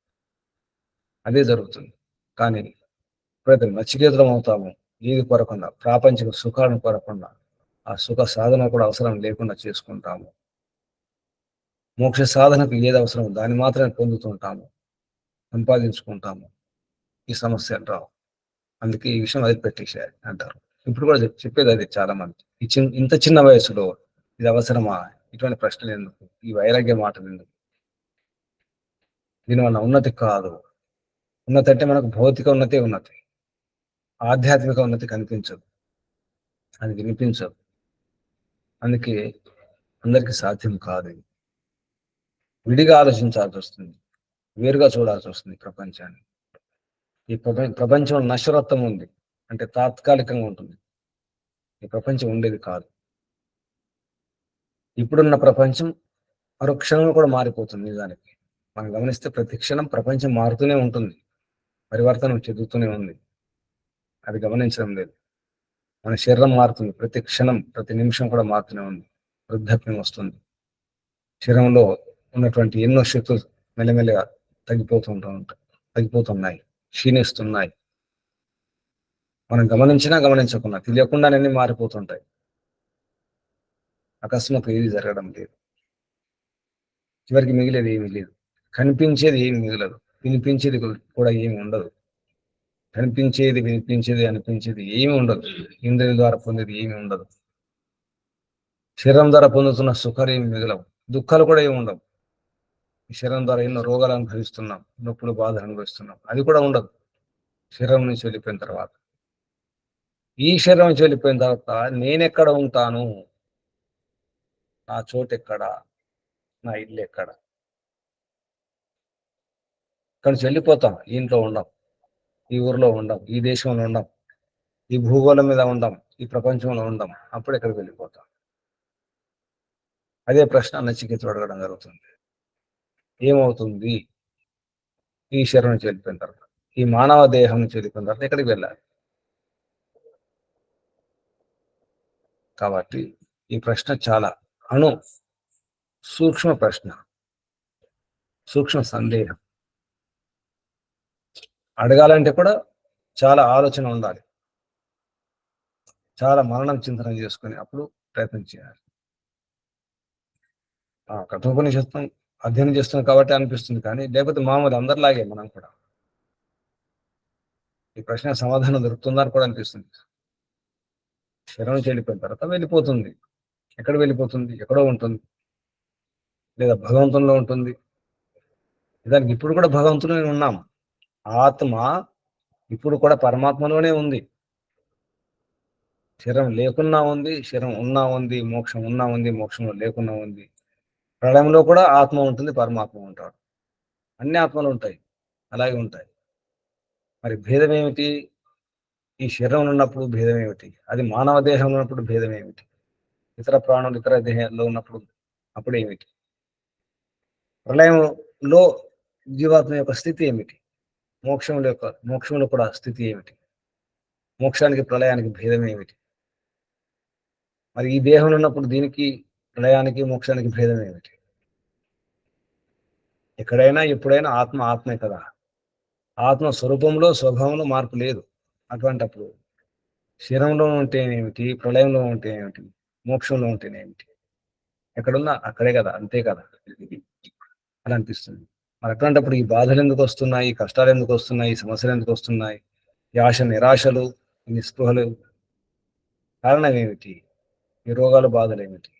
అదే జరుగుతుంది. కానీ ఎప్పుడైతే నచికేతులం అవుతామో, ఏది కొరకుండా, ప్రాపంచిక సుఖాలను కొరకుండా, ఆ సుఖ సాధన కూడా అవసరం లేకుండా చేసుకుంటాము, మోక్ష సాధనకు ఏది అవసరం దాన్ని మాత్రమే పొందుతుంటాము, సంపాదించుకుంటాము, ఈ సమస్యలు రావు. అందుకే ఈ విషయం వదిలిపెట్టేసేయాలి అంటారు. ఇప్పుడు కూడా చెప్పేది అది చాలా మంది. ఇంత చిన్న వయసులో ఇది అవసరమా? ఇటువంటి ప్రశ్నలు ఎందుకు? ఈ వైరాగ్య మాటలు ఎందుకు? దీనివల్ల ఉన్నతి కాదు. ఉన్నతి అంటే మనకు భౌతిక ఉన్నతి, ఉన్నతి, ఆధ్యాత్మిక ఉన్నతి కనిపించదు, అది వినిపించదు. అందుకే అందరికీ సాధ్యం కాదు. విడిగా ఆలోచించాల్సి వస్తుంది, వేరుగా చూడాల్సి వస్తుంది ప్రపంచాన్ని. ఈ ప్రపంచంలో నశ్వరత్వం ఉంది అంటే తాత్కాలికంగా ఉంటుంది. ఈ ప్రపంచం ఉండేది కాదు. ఇప్పుడున్న ప్రపంచం మరో క్షణంలో కూడా మారిపోతుంది. నిజానికి మనం గమనిస్తే ప్రతి క్షణం ప్రపంచం మారుతూనే ఉంటుంది, పరివర్తనం చెందుతూనే ఉంది. అది గమనించడం లేదు. మన శరీరం మారుతుంది, ప్రతి క్షణం ప్రతి నిమిషం కూడా మారుతూనే ఉంది. వృద్ధాప్యం వస్తుంది, శరీరంలో ఉన్నటువంటి ఎన్నో శక్తులు మెల్లమెల్లగా తగ్గిపోతున్నాయి, క్షీణిస్తున్నాయి. మనం గమనించినా గమనించకున్నా తెలియకుండానే మారిపోతుంటాయి. అకస్మాత్తు ఏది జరగడం లేదు. చివరికి మిగిలేది ఏమీ లేదు. కనిపించేది ఏమి మిగలదు, వినిపించేది కూడా ఏమి ఉండదు. కనిపించేది, వినిపించేది, అనిపించేది ఏమి ఉండదు. ఇంద్రియ ద్వారా పొందేది ఏమి ఉండదు. శరీరం ద్వారా పొందుతున్న సుఖాలు ఏమి మిగలవు, దుఃఖాలు కూడా ఏమి ఉండవు. ఈ శరీరం ద్వారా ఎన్నో రోగాలు అనుభవిస్తున్నాం, నొప్పులు, బాధలు అనుభవిస్తున్నాం, అది కూడా ఉండదు శరీరం నుంచి వెళ్ళిపోయిన తర్వాత. ఈ శరీరం నుంచి వెళ్ళిపోయిన తర్వాత నేనెక్కడ ఉంటాను, నా చోటు ఎక్కడ, నా ఇల్లు ఎక్కడ? ఇక్కడ నుంచి వెళ్ళిపోతాం. ఈ ఇంట్లో ఉండం, ఈ ఊర్లో ఉండం, ఈ దేశంలో ఉండం, ఈ భూగోళం మీద ఉండం, ఈ ప్రపంచంలో ఉండం. అప్పుడు ఎక్కడికి వెళ్ళిపోతాం? అదే ప్రశ్న నచికేతుడు అడగడం జరుగుతుంది. ఏమవుతుంది ఈ శరీరం నుంచి వెళ్ళిపోయిన తర్వాత, ఈ మానవ దేహం నుంచి వెళ్ళిపోయిన తర్వాత ఎక్కడికి వెళ్ళాలి? కాబట్టి ఈ ప్రశ్న చాలా సూక్ష్మ ప్రశ్న, సూక్ష్మ సందేహం. అడగాలంటే కూడా చాలా ఆలోచన ఉండాలి, చాలా మరణం చింతన చేసుకుని అప్పుడు ప్రయత్నం చేయాలి. కఠోపనిషత్తం అధ్యయనం చేస్తున్నాం కాబట్టి అనిపిస్తుంది, కానీ లేకపోతే మామూలు అందరిలాగే మనం కూడా ఈ ప్రశ్న సమాధానం దొరుకుతుందని కూడా అనిపిస్తుంది. శరీరం నుంచి వెళ్ళిపోయిన తర్వాత వెళ్ళిపోతుంది. ఎక్కడ వెళ్ళిపోతుంది? ఎక్కడో ఉంటుంది, లేదా భగవంతునిలో ఉంటుంది. దానికి ఇప్పుడు కూడా భగవంతులోనే ఉన్నాం. ఆత్మ ఇప్పుడు కూడా పరమాత్మలోనే ఉంది. శరీరం లేకున్నా ఉంది, శరీరం ఉన్నా ఉంది, మోక్షం ఉన్నా ఉంది, మోక్షంలో లేకున్నా ఉంది. ప్రళయంలో కూడా ఆత్మ ఉంటుంది, పరమాత్మ ఉంటాడు. అన్ని ఆత్మలు ఉంటాయి, అలాగే ఉంటాయి. మరి భేదం ఏమిటి? ఈ శరీరం ఉన్నప్పుడు భేదం ఏమిటి? అది మానవ దేహంలో ఉన్నప్పుడు భేదం ఏమిటి? ఇతర ప్రాణులు ఇతర దేహాల్లో ఉన్నప్పుడు అప్పుడు ఏమిటి? ప్రళయంలో జీవాత్మ యొక్క స్థితి ఏమిటి? మోక్షంలో కూడా స్థితి ఏమిటి? మోక్షానికి ప్రళయానికి భేదం ఏమిటి? మరి ఈ దేహంలో ఉన్నప్పుడు దీనికి ప్రళయానికి మోక్షానికి భేదం ఏమిటి? ఎక్కడైనా ఎప్పుడైనా ఆత్మ ఆత్మే కదా. ఆత్మ స్వరూపంలో స్వభావంలో మార్పు లేదు. అటువంటప్పుడు శరీరంలో ఉంటేనేమిటి, ప్రళయంలో ఉంటేనేమిటి, మోక్షంలో ఉంటేనేమిటి, ఎక్కడున్నా అక్కడే కదా, అంతే కదా అని అనిపిస్తుంది. మరి అట్లాంటప్పుడు ఈ బాధలు ఎందుకు వస్తున్నాయి, ఈ కష్టాలు ఎందుకు వస్తున్నాయి, ఈ సమస్యలు ఎందుకు వస్తున్నాయి, ఈ ఆశ నిరాశలు, ఈ నిస్పృహలు, కారణం ఏమిటి? ఈ రోగాలు బాధలు ఏమిటి?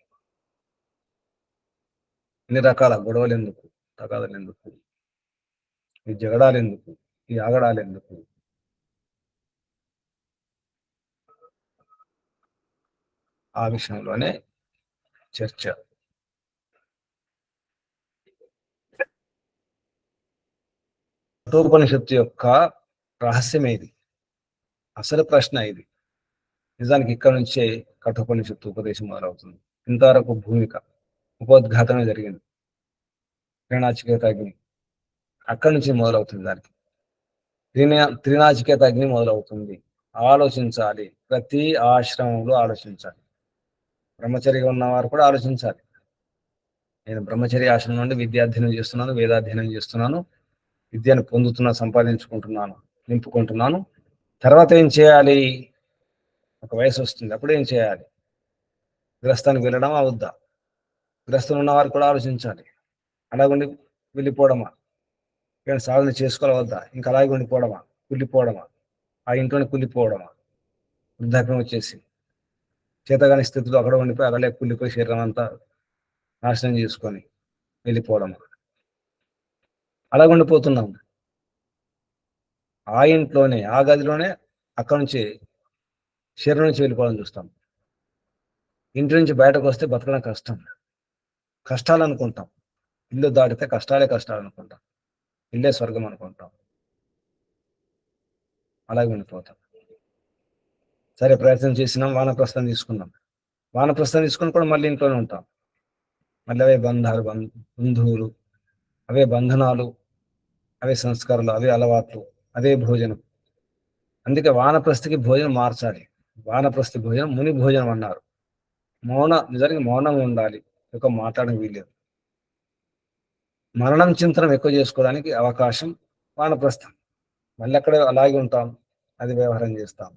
ఇన్ని రకాల గొడవలు ఎందుకు, తగాదాలు ఎందుకు, ఈ జగడాలు ఎందుకు, ఈ ఆగడాలు ఎందుకు? ఆ విషయంలోనే చర్చ. కఠోపనిషత్తు యొక్క రహస్యమే ఇది, అసలు ప్రశ్న ఇది. నిజానికి ఇక్కడ నుంచే కఠోపనిషత్తు ఉపదేశం మొదలవుతుంది. ఇంతవరకు భూమిక ఉపోద్ఘాతమే జరిగింది, త్రినాచికేత అగ్ని అక్కడి నుంచి మొదలవుతుంది. దానికి త్రినాచికేత అగ్ని మొదలవుతుంది. ఆలోచించాలి, ప్రతి ఆశ్రమంలో ఆలోచించాలి. బ్రహ్మచర్యగా ఉన్నవారు కూడా ఆలోచించాలి. నేను బ్రహ్మచర్య ఆశ్రమం నుండి విద్యాధ్యయనం చేస్తున్నాను, వేదాధ్యయనం చేస్తున్నాను, విద్యను పొందుతున్నాను, సంపాదించుకుంటున్నాను, నింపుకుంటున్నాను. తర్వాత ఏం చేయాలి? ఒక వయసు వస్తుంది, అప్పుడు ఏం చేయాలి? గ్రస్తానికి వెళ్ళడమా వద్దా? గ్రస్తులు ఉన్నవారు కూడా ఆలోచించాలి. అలాగుండి వెళ్ళిపోవడమా, నేను సాధన చేసుకోవాలి వద్దా? ఇంకా అలాగే ఉండిపోవడమా, కుళ్ళిపోవడమా, ఆ ఇంట్లోనే కుళ్ళిపోవడమా, వృద్ధాప్యం వచ్చేసి చేతగాని స్థితిలో అక్కడ ఉండిపోయి అక్కడే కుళ్ళిపోయి శరీరం అంతా నాశనం చేసుకొని వెళ్ళిపోవడమా, అలాగ ఉండిపోతున్నాం. ఆ ఇంట్లోనే, ఆ గదిలోనే, అక్కడి నుంచి శరీరం నుంచి వెళ్ళిపోవడం చూస్తాం. ఇంటి నుంచి బయటకు వస్తే బతకడం కష్టం, కష్టాలు అనుకుంటాం. ఇల్లు దాటితే కష్టాలే కష్టాలు అనుకుంటాం, ఇల్లే స్వర్గం అనుకుంటాం. అలాగే ఉండిపోతాం. సరే, ప్రయత్నం చేసినాం, వానప్రస్థం తీసుకున్నాం. వానప్రస్థం తీసుకుని కూడా మళ్ళీ ఇంట్లోనే ఉంటాం. మళ్ళీ అవే బంధాలు, బంధువులు, అవే బంధనాలు, అవే సంస్కారాలు, అవే అలవాట్లు, అదే భోజనం. అందుకే వానప్రస్థికి భోజనం మార్చాలి. వానప్రస్థి భోజనం ముని భోజనం అన్నారు. నిజానికి మౌనం ఉండాలి, ఎక్కువ మాట్లాడడం వీలేదు. మరణం చింతనం ఎక్కువ చేసుకోవడానికి అవకాశం వానప్రస్థం. మళ్ళీ అక్కడ అలాగే ఉంటాం, అది వ్యవహారం చేస్తాం.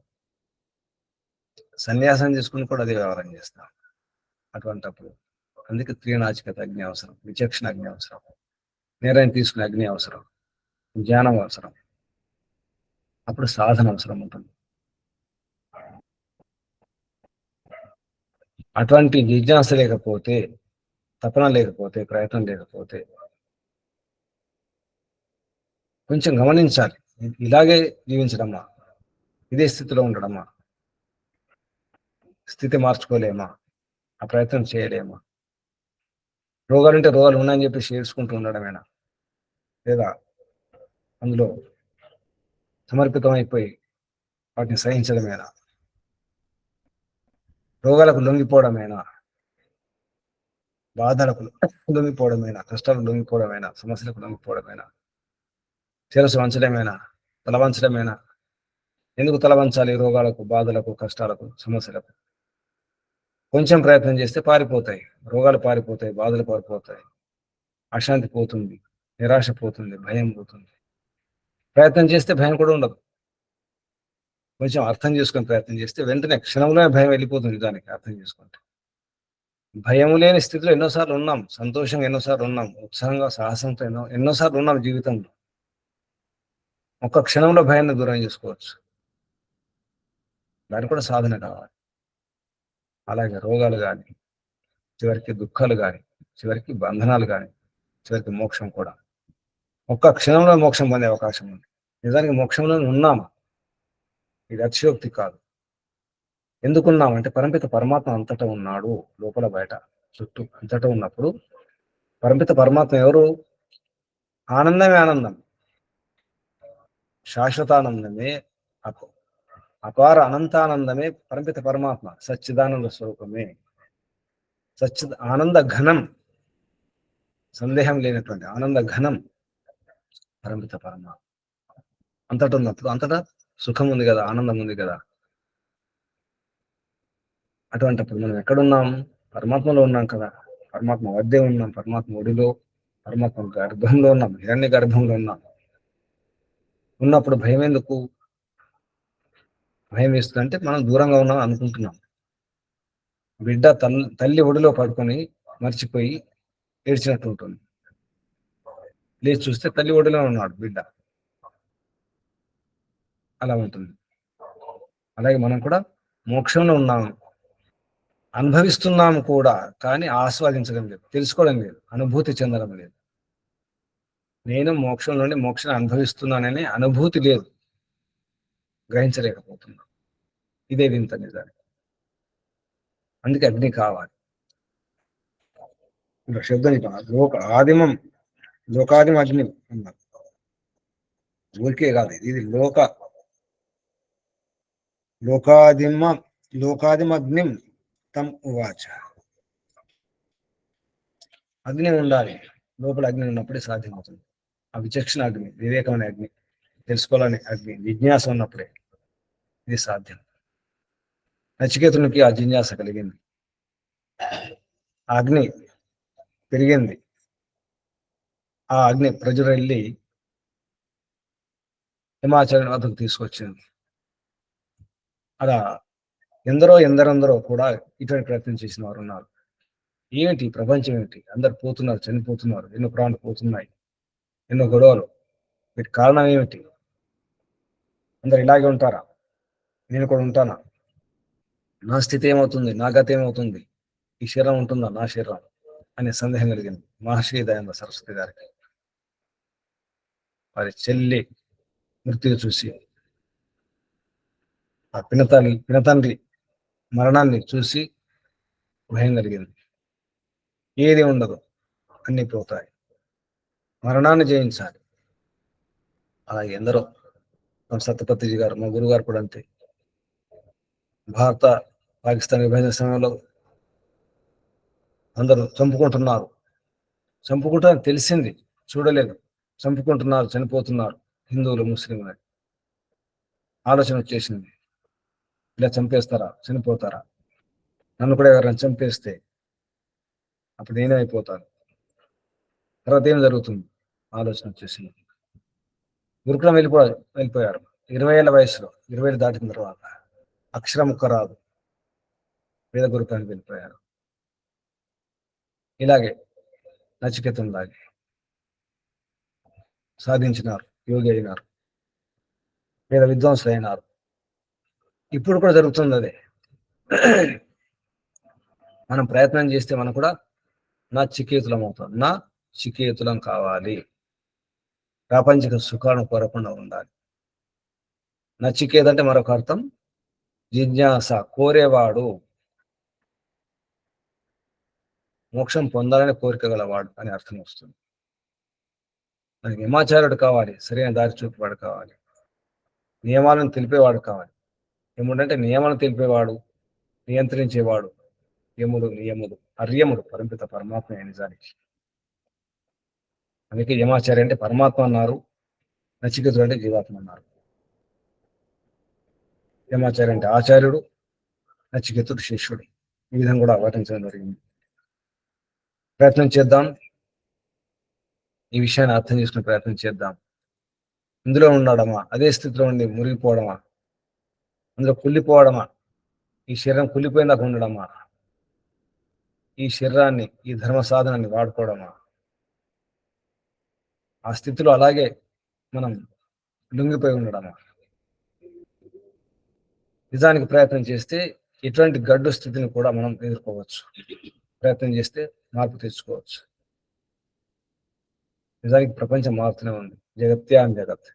సన్యాసం తీసుకుని కూడా అది వ్యవహారం చేస్తాం. అటువంటప్పుడు అందుకే త్రినాచికత అగ్ని అవసరం, విచక్షణ అగ్ని అవసరం, నిర్ణయం తీసుకునే అగ్ని అవసరం, జ్ఞానం అవసరం. అప్పుడు సాధన అవసరం ఉంటుంది. అటువంటి జిజ్ఞాస లేకపోతే, తపన లేకపోతే, ప్రయత్నం లేకపోతే కొంచెం గమనించాలి. ఇలాగే జీవించడమా, ఇదే స్థితిలో ఉండడమా, స్థితి మార్చుకోలేమా, ఆ ప్రయత్నం చేయలేమా? రోగాలుంటే రోగాలు ఉన్నాయని చెప్పి ఏడ్చుకుంటూ ఉండడమేనా, లేదా అందులో సమర్పితం అయిపోయి వాటిని సహించడమేనా? రోగాలకు లొంగిపోవడమేనా, బాధలకు లొంగిపోవడమేనా, కష్టాలకు లొంగిపోవడమేనా, సమస్యలకు లొంగిపోవడమేనా, శిరస్సు వంచడమేనా, తల వంచడమేనా? ఎందుకు తల వంచాలి? రోగాలకు, బాధలకు, కష్టాలకు, సమస్యలకు. కొంచెం ప్రయత్నం చేస్తే పారిపోతాయి, రోగాలు పారిపోతాయి, బాధలు పారిపోతాయి, అశాంతి పోతుంది, నిరాశ పోతుంది, భయం పోతుంది. ప్రయత్నం చేస్తే భయం కూడా ఉండదు. కొంచెం అర్థం చేసుకొని ప్రయత్నం చేస్తే వెంటనే క్షణంలోనే భయం వెళ్ళిపోతుంది. దానికి అర్థం చేసుకుంటే భయం లేని స్థితిలో ఎన్నోసార్లు ఉన్నాం, సంతోషంగా ఎన్నోసార్లు ఉన్నాం, ఉత్సాహంగా సాహసంతో ఎన్నోసార్లు ఉన్నాం జీవితంలో. ఒక్క క్షణంలో భయాన్ని దూరం చేసుకోవచ్చు. దానికి కూడా సాధన కావాలి. అలాగే రోగాలు కానీ, చివరికి దుఃఖాలు కానీ, చివరికి బంధనాలు కానీ, చివరికి మోక్షం కూడా. ఒక్క క్షణంలో మోక్షం పొందే అవకాశం ఉంది. నిజానికి మోక్షంలో ఉన్నాము, ఇది అతిశయోక్తి కాదు. ఎందుకున్నామంటే పరమపిత పరమాత్మ అంతటా ఉన్నాడు, లోపల బయట చుట్టూ అంతటా ఉన్నప్పుడు పరమపిత పరమాత్మ ఎవరు? ఆనందమే ఆనందం, శాశ్వతానందమే, అపార అనంతానందమే పరమపిత పరమాత్మ, సచ్చిదానంద స్వరూపమే, ఆనంద ఘనం, సందేహం లేనటువంటి ఆనంద ఘనం పరమపిత పరమాత్మ. అంతటా ఉన్నప్పుడు అంతటా సుఖం ఉంది కదా, ఆనందం ఉంది కదా. అటువంటిప్పుడు మనం ఎక్కడున్నాం? పరమాత్మలో ఉన్నాం కదా. పరమాత్మ వద్దే ఉన్నాం, పరమాత్మ ఒడిలో, పరమాత్మ గర్భంలో ఉన్నాం, హిరణ్య గర్భంలో ఉన్నాం. ఉన్నప్పుడు భయం ఎందుకు? భయం వేస్తుందంటే మనం దూరంగా ఉన్నాం అనుకుంటున్నాం. బిడ్డ తల్లి ఒడిలో పడుకొని మర్చిపోయి ఏడ్చినట్టు ఉంటుంది. లేచి చూస్తే తల్లి ఒడిలో ఉన్నాడు బిడ్డ. అలా ఉంటుంది. అలాగే మనం కూడా మోక్షంలో ఉన్నాము, అనుభవిస్తున్నాము కూడా, కానీ ఆస్వాదించడం లేదు, తెలుసుకోవడం లేదు, అనుభూతి చెందడం లేదు. నేను మోక్షం నుండి మోక్షాన్ని అనుభవిస్తున్నాననే అనుభూతి లేదు, గ్రహించలేకపోతున్నా. ఇదే వింత నిజాన్ని. అందుకే అగ్ని కావాలి. శబ్దం ఆదిమం, లోకాదిమ అగ్ని అన్నారు. ఊరికే కాదు, ఇది లోకాదిమగ్నిం తం ఉవాచ. అగ్ని ఉండాలి, లోపల అగ్ని ఉన్నప్పుడే సాధ్యమవుతుంది. ఆ విచక్షణ అగ్ని, వివేకమైన అగ్ని, తెలుసుకోవాలని అగ్ని, జిజ్ఞాస ఉన్నప్పుడే ఇది సాధ్యం. నచికేతునికి ఆ జిజ్ఞాస కలిగింది, ఆ అగ్ని పెరిగింది. ఆ అగ్ని ప్రజరెళ్ళి హిమాచలం వద్దకు తీసుకొచ్చింది. అలా ఎందరెందరో కూడా ఇటువంటి ప్రయత్నం చేసిన వారు ఉన్నారు. ఏమిటి ప్రపంచం ఏమిటి? అందరు పోతున్నారు, చనిపోతున్నారు, ఎన్నో ప్రాణాలు పోతున్నాయి, ఎన్నో గొడవలు. వీటి కారణం ఏమిటి? అందరు ఇలాగే ఉంటారా? నేను కూడా ఉంటానా? నా స్థితి ఏమవుతుంది? నా గతి ఏమవుతుంది? ఈ శరీరం ఉంటుందా నా శరీరం అనే సందేహం కలిగింది మహర్షి దయానంద సరస్వతి గారికి. వారి చెల్లి మృత్యువు చూసి, ఆ పినతండ్రి మరణాన్ని చూసి భయం కలిగింది. ఏది ఉండదు, అన్ని పోతాయి, మరణాన్ని జయించాలి. అలాగే ఎందరో, సత్యపతిజీ గారు, మా గురువు గారు కూడా అంతే. భారత పాకిస్తాన్ విభజన సమయంలో అందరూ చంపుకుంటారని తెలిసింది, చూడలేదు, చంపుకుంటున్నారు, చనిపోతున్నారు హిందువులు, ముస్లింలు. ఆలోచన వచ్చేసింది, ఇలా చంపేస్తారా, చనిపోతారా, నన్ను కూడా ఎవరైనా చంపేస్తే అప్పుడు నేనే అయిపోతాను, తర్వాత ఏం జరుగుతుంది? ఆలోచన వచ్చేసింది. గురుకులం వెళ్ళిపోయారు 20 ఏళ్ల వయసులో, 20 ఏళ్ళు దాటిన తర్వాత. అక్షరం ముక్క రాదు, వేద గురుకులానికి వెళ్ళిపోయారు. ఇలాగే నచికేతునిలాగే సాధించినారు, యోగి అయినారు, వేద విద్వాంసులు అయినారు. ఇప్పుడు కూడా జరుగుతుంది అదే. మనం ప్రయత్నం చేస్తే మనం కూడా నచికేతులం అవుతాం. నచికేతులం కావాలి, ప్రాపంచిక సుఖాలను కోరకుండా ఉండాలి. నచికేత అంటే మరొక అర్థం జిజ్ఞాస, కోరేవాడు, మోక్షం పొందాలని కోరిక గలవాడు అని అర్థం వస్తుంది. మనకి హిమాచార్యుడు కావాలి, సరైన దారి చూపేవాడు కావాలి, నియమాలను తెలిపేవాడు కావాలి. యముడంటే నియమాలను తెలిపేవాడు, నియంత్రించేవాడు. నియముడు అర్యముడు పరమపిత పరమాత్మ నిజానికి. అందుకే యమాచార్య అంటే పరమాత్మ అన్నారు, నచికేతుడు అంటే జీవాత్మ అన్నారు. యమాచార్య అంటే ఆచార్యుడు, నచికేతుడు శిష్యుడు. ఈ విధంగా కూడా వర్ణించడం జరిగింది. ప్రయత్నం చేద్దాం, ఈ విషయాన్ని అర్థం చేసుకునే ప్రయత్నం చేద్దాం. ఇందులో ఉండడమా, అదే స్థితిలో ఉండి మురిగిపోవడమా, అందులో కుళ్ళిపోవడమా, ఈ శరీరం కుళ్ళిపోయిందాక ఉండడమా, ఈ శరీరాన్ని, ఈ ధర్మ సాధనాన్ని వాడుకోవడమా? ఆ స్థితిలో అలాగే మనం లొంగిపోయి ఉండడమా? నిజానికి ప్రయత్నం చేస్తే ఇటువంటి గడ్డు స్థితిని కూడా మనం ఎదుర్కోవచ్చు. ప్రయత్నం చేస్తే మార్పు తెచ్చుకోవచ్చు. నిజానికి ప్రపంచం మారుతూనే ఉంది. జగత్యాం జగత్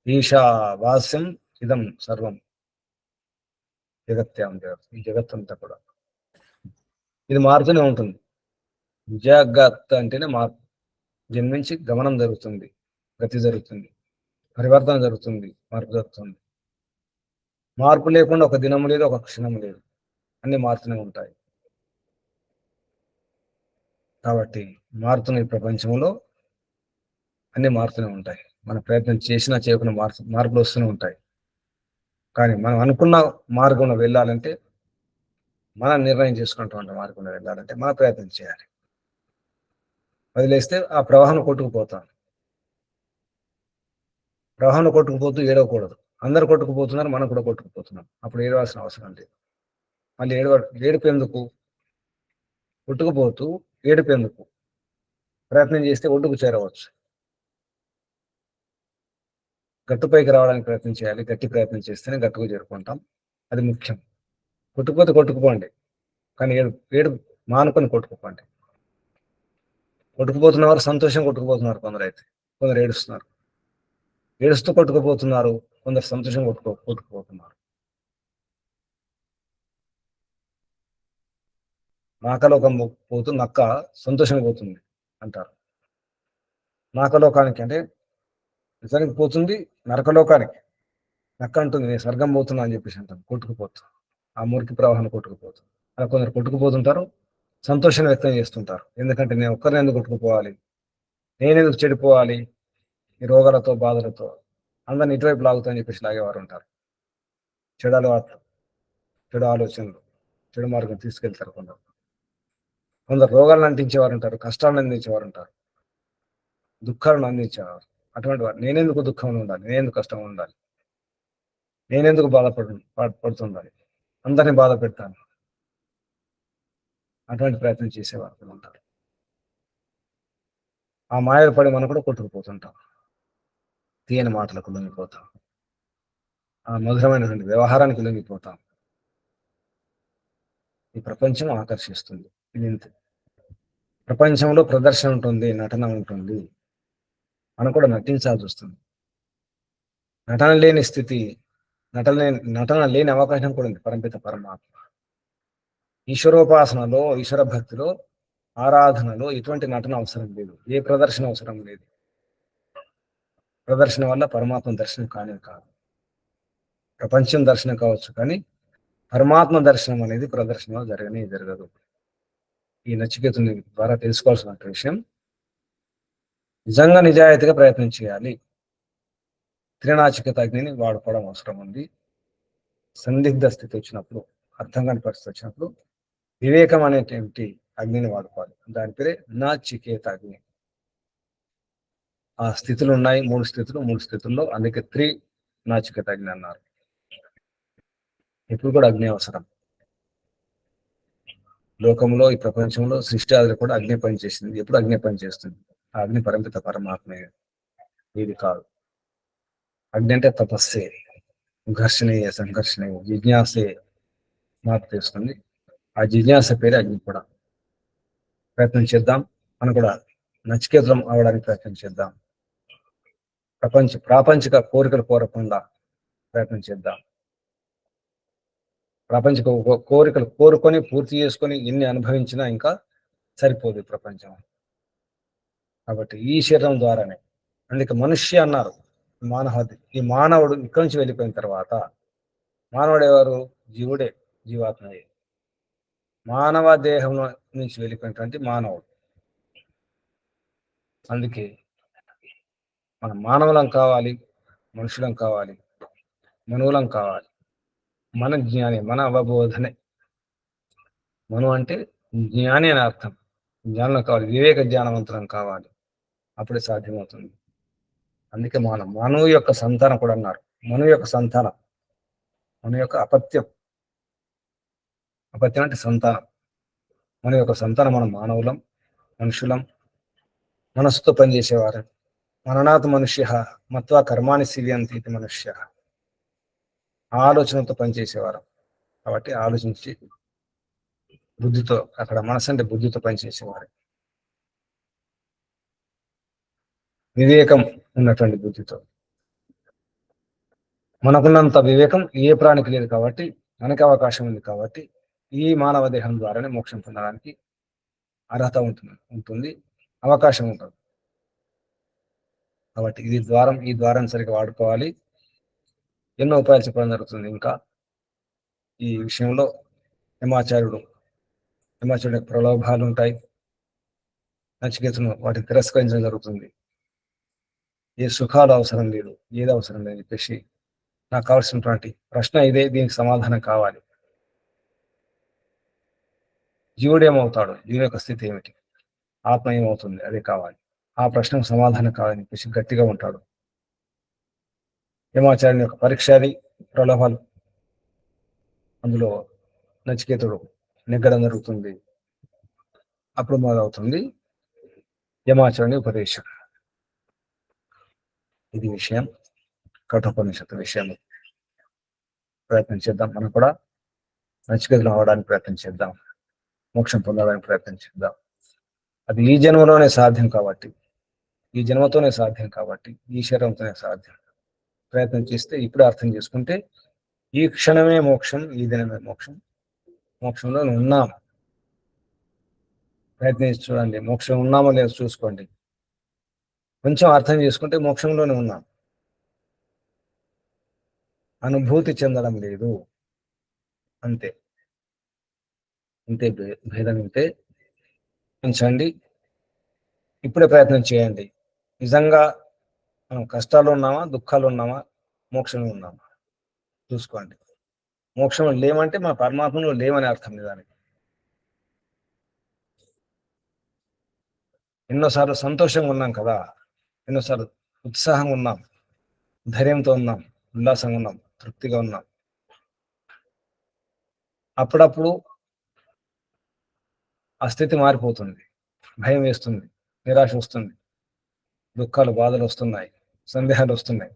ఈశావాస్యం ఇదం సర్వం జగత్యాం జగత్. ఈ జగత్ అంతా కూడా ఇది మారుతూనే ఉంటుంది. జగత్ అంటేనే మార్పు. జన్మించి గమనం జరుగుతుంది, గతి జరుగుతుంది, పరివర్తన జరుగుతుంది, మార్పు జరుగుతుంది. మార్పు లేకుండా ఒక దినం లేదు, ఒక క్షణం లేదు. అన్ని మారుతూనే ఉంటాయి. కాబట్టి మారుతున్న ఈ ప్రపంచంలో అన్ని మారుతూనే ఉంటాయి. మన ప్రయత్నం చేసినా చేయకుండా మార్పులు వస్తూనే ఉంటాయి. కానీ మనం అనుకున్న మార్గంలో వెళ్ళాలంటే, మనం నిర్ణయం చేసుకున్నటువంటి మార్గంలో వెళ్ళాలంటే మన ప్రయత్నం చేయాలి. వదిలేస్తే ఆ ప్రవాహం కొట్టుకుపోతాం. ప్రవాహంలో కొట్టుకుపోతూ ఏడవకూడదు. అందరు కొట్టుకుపోతున్నారు, మనం కూడా కొట్టుకుపోతున్నాం. అప్పుడు ఏడవలసిన అవసరం లేదు. మళ్ళీ ఏడుపు ఎందుకు? కొట్టుకుపోతూ ఏడుపు ఎందుకు? ప్రయత్నం చేస్తే ఒడ్డుకు చేరవచ్చు. గట్టుపైకి రావడానికి ప్రయత్నం చేయాలి. గట్టి ప్రయత్నం చేస్తేనే గట్టుకు చేరుకుంటాం. అది ముఖ్యం. కొట్టుకుపోతే కొట్టుకుపోండి, కానీ ఏడు మానుకొని కొట్టుకుపోండి. కొట్టుకుపోతున్న వారు సంతోషం కొట్టుకుపోతున్నారు, కొందరైతే కొందరు ఏడుస్తున్నారు. ఏడుస్తూ కొట్టుకుపోతున్నారు, కొందరు సంతోషం కొట్టుకుపోతున్నారు. నాకలోకం పోతూ నక్క సంతోషం పోతుంది అంటారు. నాకలోకానికి అంటే నిజానికి పోతుంది నరకలోకానికి. నక్క అంటుంది నేను స్వర్గం పోతున్నా అని చెప్పేసి అంటాను. కొట్టుకుపోతూ ఆ మురికి ప్రవాహాన్ని కొట్టుకుపోతుంది. అలా కొందరు కొట్టుకుపోతుంటారు, సంతోషాన్ని వ్యక్తం చేస్తుంటారు. ఎందుకంటే నేను ఒక్కరిని ఎందుకు కొట్టుకుపోవాలి, నేనెందుకు చెడిపోవాలి ఈ రోగాలతో బాధలతో, అందరిని ఇటువైపు లాగుతామని చెప్పేసి లాగేవారు ఉంటారు. చెడు అలవాట్లు, చెడు ఆలోచనలు, చెడు మార్గం తీసుకెళ్తారు కొందరు. కొందరు రోగాలను అంటించేవారు ఉంటారు, కష్టాలను అందించేవారు ఉంటారు, దుఃఖాలను అందించేవారు. అటువంటి వారు నేనెందుకు దుఃఖంలో ఉండాలి, నేనెందుకు కష్టంగా ఉండాలి, నేనెందుకు పడుతుండాలి, అందరినీ బాధ పెడతాను, అటువంటి ప్రయత్నం చేసేవారు ఉంటారు. ఆ మాయలు పడి మనం కూడా కొట్టుకుపోతుంటాం. తీయని మాటలకు లొంగిపోతాం, ఆ మధురమైనటువంటి వ్యవహారానికి లొంగిపోతాం. ఈ ప్రపంచం ఆకర్షిస్తుంది. ఇది ఇంతే. ప్రపంచంలో ప్రదర్శన ఉంటుంది, నటన ఉంటుంది. మనం కూడా నటించాల్సి వస్తుంది. నటన లేని స్థితి, నటన లేని అవకాశం కూడా ఉంది పరంపిత పరమాత్మ. ఈశ్వరోపాసనలో, ఈశ్వర భక్తిలో, ఆరాధనలో ఎటువంటి నటన అవసరం లేదు, ఏ ప్రదర్శన అవసరం లేదు. ప్రదర్శన వల్ల పరమాత్మ దర్శనం కానే కాదు. ప్రపంచం దర్శనం కావచ్చు, కానీ పరమాత్మ దర్శనం అనేది ప్రదర్శనలో జరగదు. ఈ నచికేతుని ద్వారా తెలుసుకోవాల్సిన విషయం, నిజంగా నిజాయితీగా ప్రయత్నం చేయాలి. త్రినాచికేత అగ్నిని వాడుకోవడం అవసరం ఉంది. సందిగ్ధ స్థితి వచ్చినప్పుడు, అర్థం కాని పరిస్థితి వచ్చినప్పుడు వివేకం అనేటువంటి అగ్నిని వాడుకోవాలి. దాని పేరే నాచికేత అగ్ని. ఆ స్థితులు ఉన్నాయి, 3 స్థితుల్లో, అందుకే నాచికేత అగ్ని అన్నారు. ఇప్పుడు కూడా అగ్ని అవసరం. లోకంలో, ఈ ప్రపంచంలో, సృష్టి ఆదిలో కూడా అగ్ని పని చేసింది. ఎప్పుడు అగ్ని పని చేస్తుంది? ఆ అగ్ని పరంపిత పరమాత్మే, ఇది కాదు. అగ్ని అంటే తపస్సే, ఘర్షణీయ, సంఘర్షణీయ, జిజ్ఞాసే మార్పు తెస్తుంది. ఆ జిజ్ఞాస పేరే అగ్ని కూడా. ప్రయత్నం చేద్దాం. మనం కూడా నచికేతులం అవడానికి ప్రయత్నం చేద్దాం. ప్రాపంచిక కోరికలు కోరకుండా ప్రయత్నం చేద్దాం. ప్రాపంచిక కోరికలు కోరుకొని పూర్తి చేసుకొని ఎన్ని అనుభవించినా ఇంకా సరిపోదు ప్రపంచం. కాబట్టి ఈ శరీరం ద్వారానే, అందుకే మనుష్య అన్నారు. ఈ మానవుడు ఇక్కడి నుంచి వెళ్ళిపోయిన తర్వాత, మానవుడు ఎవరు? జీవుడే, జీవాత్మయే. మానవ దేహం నుంచి వెళ్ళిపోయినటువంటి మానవుడు. అందుకే మనం మానవులం కావాలి, మనుషులం కావాలి, మనువులం కావాలి. మన జ్ఞాని, మన అవబోధనే. మను అంటే జ్ఞాని అని అర్థం. జ్ఞానం కావాలి, వివేక జ్ఞానవంతులం కావాలి. అప్పుడే సాధ్యమవుతుంది. అందుకే మనువు యొక్క సంతానం కూడా అన్నారు. మనువు యొక్క సంతానం, మన యొక్క అపత్యం అంటే సంతానం. మన యొక్క సంతానం, మనం మానవులం, మనుషులం, మనస్సుతో పనిచేసేవారు. మననాథ మనుష్య మత్వా కర్మాణి సివ్యంతి ఇది మనుష్య, ఆలోచనతో పనిచేసేవారు. కాబట్టి ఆలోచించి బుద్ధితో, అక్కడ మనసు అంటే బుద్ధితో పనిచేసేవారు, వివేకం ఉన్నటువంటి బుద్ధితో. మనకున్నంత వివేకం ఏ ప్రాణికి లేదు కాబట్టి, మనకి అవకాశం ఉంది కాబట్టి ఈ మానవ దేహం ద్వారానే మోక్షం పొందడానికి అర్హత ఉంటుంది, అవకాశం ఉంటుంది. కాబట్టి ఇది ద్వారం, ఈ ద్వారాన్ని సరిగ్గా వాడుకోవాలి. ఎన్నో ఉపాయాలు చెప్పడం జరుగుతుంది. ఇంకా ఈ విషయంలో యమాచార్యుడు యొక్క ప్రలోభాలు ఉంటాయి, నచికేతును వాటిని తిరస్కరించడం జరుగుతుంది. ఏ సుఖాలు అవసరం లేదు, ఏది అవసరం లేదు చెప్పేసి, నాకు కావాల్సినటువంటి ప్రశ్న ఇదే, దీనికి సమాధానం కావాలి. జీవుడు ఏమవుతాడు, జీవుని యొక్క స్థితి ఏమిటి, ఆత్మ ఏమవుతుంది, అదే కావాలి. ఆ ప్రశ్నకు సమాధానం కావాలని చెప్పేసి గట్టిగా ఉంటాడు. యమాచార్యుని యొక్క పరీక్షాది ప్రలోభాలు, అందులో నచికేతుడు నెగ్గడం జరుగుతుంది. అప్పుడు మొదలవుతుంది యమాచార్యుని ఉపదేశం. ఇది విషయం, కఠోపనిషత్తు విషయం. ప్రయత్నం చేద్దాం, మనం కూడా నచికేతులు అవడానికి ప్రయత్నం చేద్దాం, మోక్షం పొందడానికి ప్రయత్నం చేద్దాం. అది ఈ జన్మలోనే సాధ్యం కాబట్టి, ఈ జన్మతోనే సాధ్యం కాబట్టి, ఈ శరీరంతోనే సాధ్యం. ప్రయత్నం చేస్తే ఇప్పుడే అర్థం చేసుకుంటే ఈ క్షణమే మోక్షం, ఈ దినమే మోక్షం, మోక్షంలో ఉన్నాం. ప్రయత్నించి చూడండి, మోక్షం ఉన్నామో లేదో చూసుకోండి. కొంచెం అర్థం చేసుకుంటే మోక్షంలోనే ఉన్నాం, అనుభూతి చెందడం లేదు, అంతే. ఇంతే భేదం, ఇంతే. ఉంచండి, ఇప్పుడే ప్రయత్నం చేయండి. నిజంగా మనం కష్టాలు ఉన్నామా, దుఃఖాలు ఉన్నామా, మోక్షంలో ఉన్నామా చూసుకోండి. మోక్షంలో లేమంటే మా పరమాత్మలో లేవని అర్థం నిజానికి. ఎన్నోసార్లు సంతోషంగా ఉన్నాం కదా, ఎన్నోసార్లు ఉత్సాహంగా ఉన్నాం, ధైర్యంతో ఉన్నాం, ఉల్లాసంగా ఉన్నాం, తృప్తిగా ఉన్నాం. అప్పుడప్పుడు ఆ స్థితి మారిపోతుంది, భయం వేస్తుంది, నిరాశ వస్తుంది, దుఃఖాలు, బాధలు వస్తున్నాయి, సందేహాలు వస్తున్నాయి.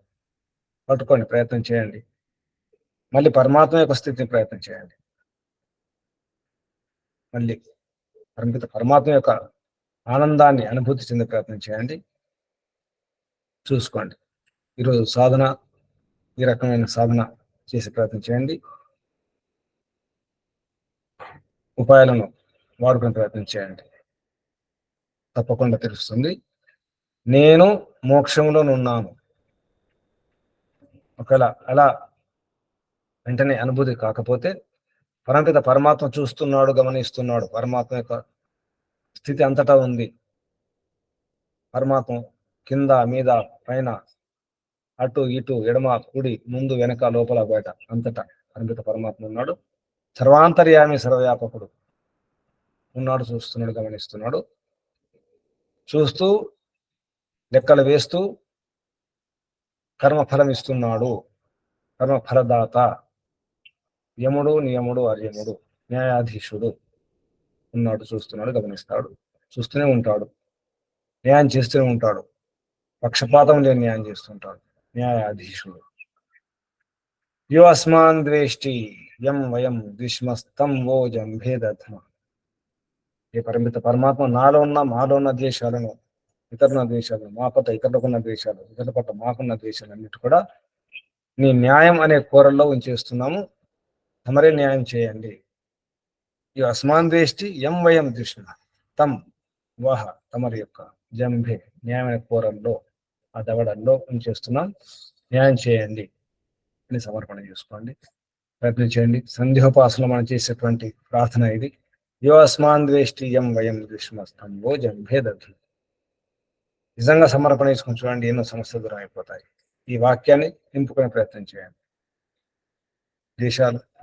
పట్టుకోండి, ప్రయత్నం చేయండి. మళ్ళీ పరమాత్మ యొక్క స్థితిని ప్రయత్నం చేయండి. మళ్ళీ పరమాత్మ యొక్క ఆనందాన్ని అనుభూతి చెందే ప్రయత్నం చేయండి. చూసుకోండి. ఈరోజు సాధన, ఈ రకమైన సాధన చేసే ప్రయత్నం చేయండి. ఉపాయాలను వాడుకునే ప్రయత్నం చేయండి. తప్పకుండా తెలుస్తుంది. నేను మోక్షంలోనున్నాను. ఒకవేళ అలా వెంటనే అనుభూతి కాకపోతే, పరమపిత పరమాత్మ చూస్తున్నాడు, గమనిస్తున్నాడు. పరమాత్మ యొక్క స్థితి అంతటా ఉంది. పరమాత్మ కింద, మీద, పైన, అటు ఇటు, ఎడమ కుడి, ముందు వెనక, లోపల బయట అంతటా పరమపిత పరమాత్మ ఉన్నాడు. సర్వాంతర్యామి, సర్వవ్యాపకుడు ఉన్నాడు, చూస్తున్నాడు, గమనిస్తున్నాడు. చూస్తూ లెక్కలు వేస్తూ కర్మఫలం ఇస్తున్నాడు. కర్మఫలదాత, యముడు, నియముడు, అర్యముడు, న్యాయాధీశుడు ఉన్నాడు, చూస్తున్నాడు, గమనిస్తాడు, చూస్తూనే ఉంటాడు, న్యాయం చేస్తూనే ఉంటాడు, పక్షపాతం లేని న్యాయం చేస్తుంటాడు, న్యాయాధీశుడు. యో అస్మాన్ ద్వేష్టి యం వయం ద్విష్మస్తం వో జంభేదధ్మ. ఏ పరమిత పరమాత్మ నాలో ఉన్న, మాలో ఉన్న ద్వేషాలను, ఇతరుల ద్వేషాలను, మా పట్ల ఇతరులకున్న ద్వేషాలు, ఇతరుల పట్ల మాకున్న ద్వేషాలు అన్నిటి కూడా నీ న్యాయం అనే కోరల్లో ఉంచేస్తున్నాము, తమరే న్యాయం చేయండి. ఈ అస్మాన్ ద్వేష్టి యం వయం ద్విష్మ తం వహ, తమరి యొక్క జంభే, న్యాయమైన కోరల్లో, ఆ దవడల్లో ఉంచేస్తున్నాం, న్యాయం చేయండి అని సమర్పణ చేసుకోండి. ప్రయత్నం చేయండి. సంధ్యోపాసనలో మనం చేసేటువంటి ప్రార్థన ఇది. యో అస్మాన్ ద్వేష్టి యం వయం ద్విష్మస్తం వో జంభే దధి. నిజంగా సమర్పణ చేసుకుని చూడండి, ఎన్నో సమస్యలు దూరం అయిపోతాయి. ఈ వాక్యాన్ని నింపుకునే ప్రయత్నం చేయండి.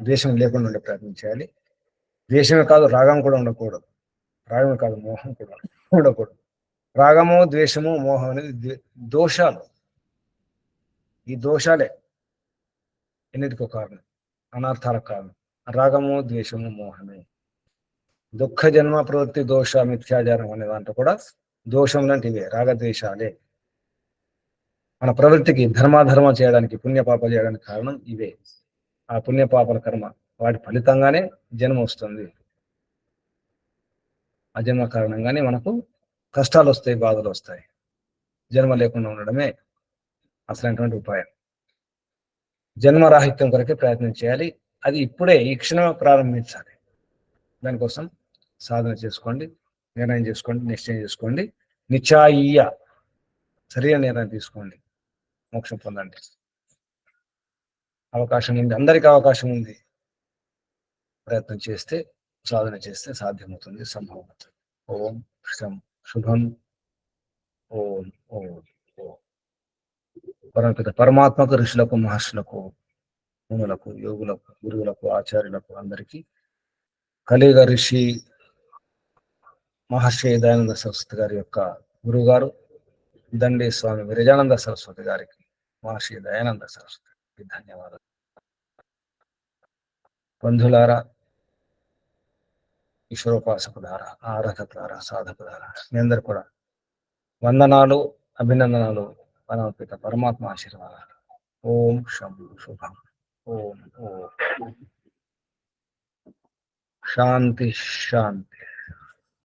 ద్వేషం లేకుండా ఉండే ప్రయత్నం చేయాలి. ద్వేషమే కాదు, రాగం కూడా ఉండకూడదు. రాగమే కాదు, మోహం కూడా ఉండకూడదు. రాగము, ద్వేషము, మోహం అనేది దోషాలు. ఈ దోషాలే ఎన్నిటికో కారణం, అనర్థాలకు కారణం. రాగము, ద్వేషము, మోహమే దుఃఖ జన్మ ప్రవృత్తి దోష మిథ్యాచారం అనే దాంట్లో కూడా దోషం లాంటివే, రాగద్వేషాలే. మన ప్రవృత్తికి ధర్మాధర్మ చేయడానికి, పుణ్యపాప చేయడానికి కారణం ఇవే. ఆ పుణ్యపాపల కర్మ వాటి ఫలితంగానే జన్మ వస్తుంది. ఆ జన్మ కారణంగానే మనకు కష్టాలు వస్తాయి, బాధలు వస్తాయి. జన్మ లేకుండా ఉండడమే అసలైనటువంటి ఉపాయం. జన్మరాహిత్యం కొరకే ప్రయత్నం చేయాలి. అది ఇప్పుడే ఈ క్షణమే ప్రారంభించాలి. దానికోసం సాధన చేసుకోండి, నిర్ణయం చేసుకోండి, నిశ్చయం చేసుకోండి. నిశ్చాయ సరైన నిర్ణయం తీసుకోండి, మోక్షం పొందండి. అవకాశం ఉంది, అందరికీ అవకాశం ఉంది. ప్రయత్నం చేస్తే, సాధన చేస్తే సాధ్యమవుతుంది, సంభవం అవుతుంది. ఓం శం శుభం. ఓం ఓం ఓం. పరమపిత పరమాత్మకు, ఋషులకు, మహర్షులకు, మునులకు, యోగులకు, గురువులకు, ఆచార్యులకు అందరికీ, కలియుగ ఋషి మహర్షి దయానంద సరస్వతి గారి యొక్క గురువు గారు దండి స్వామి విరజానంద సరస్వతి గారికి, మహర్షి దయానంద సరస్వతి గారికి ధన్యవాదాలు. బంధులారా, ఈశ్వరోపాసకులారా, ఆరాధకులారా, సాధకులారా, మీ అందరు కూడా వందనాలు, అభినందనాలు. పరమపిత పరమాత్మ ఆశీర్వాదాలు. ఓం శం శుభం. ఓం ఓం. శాంతి శాంతి.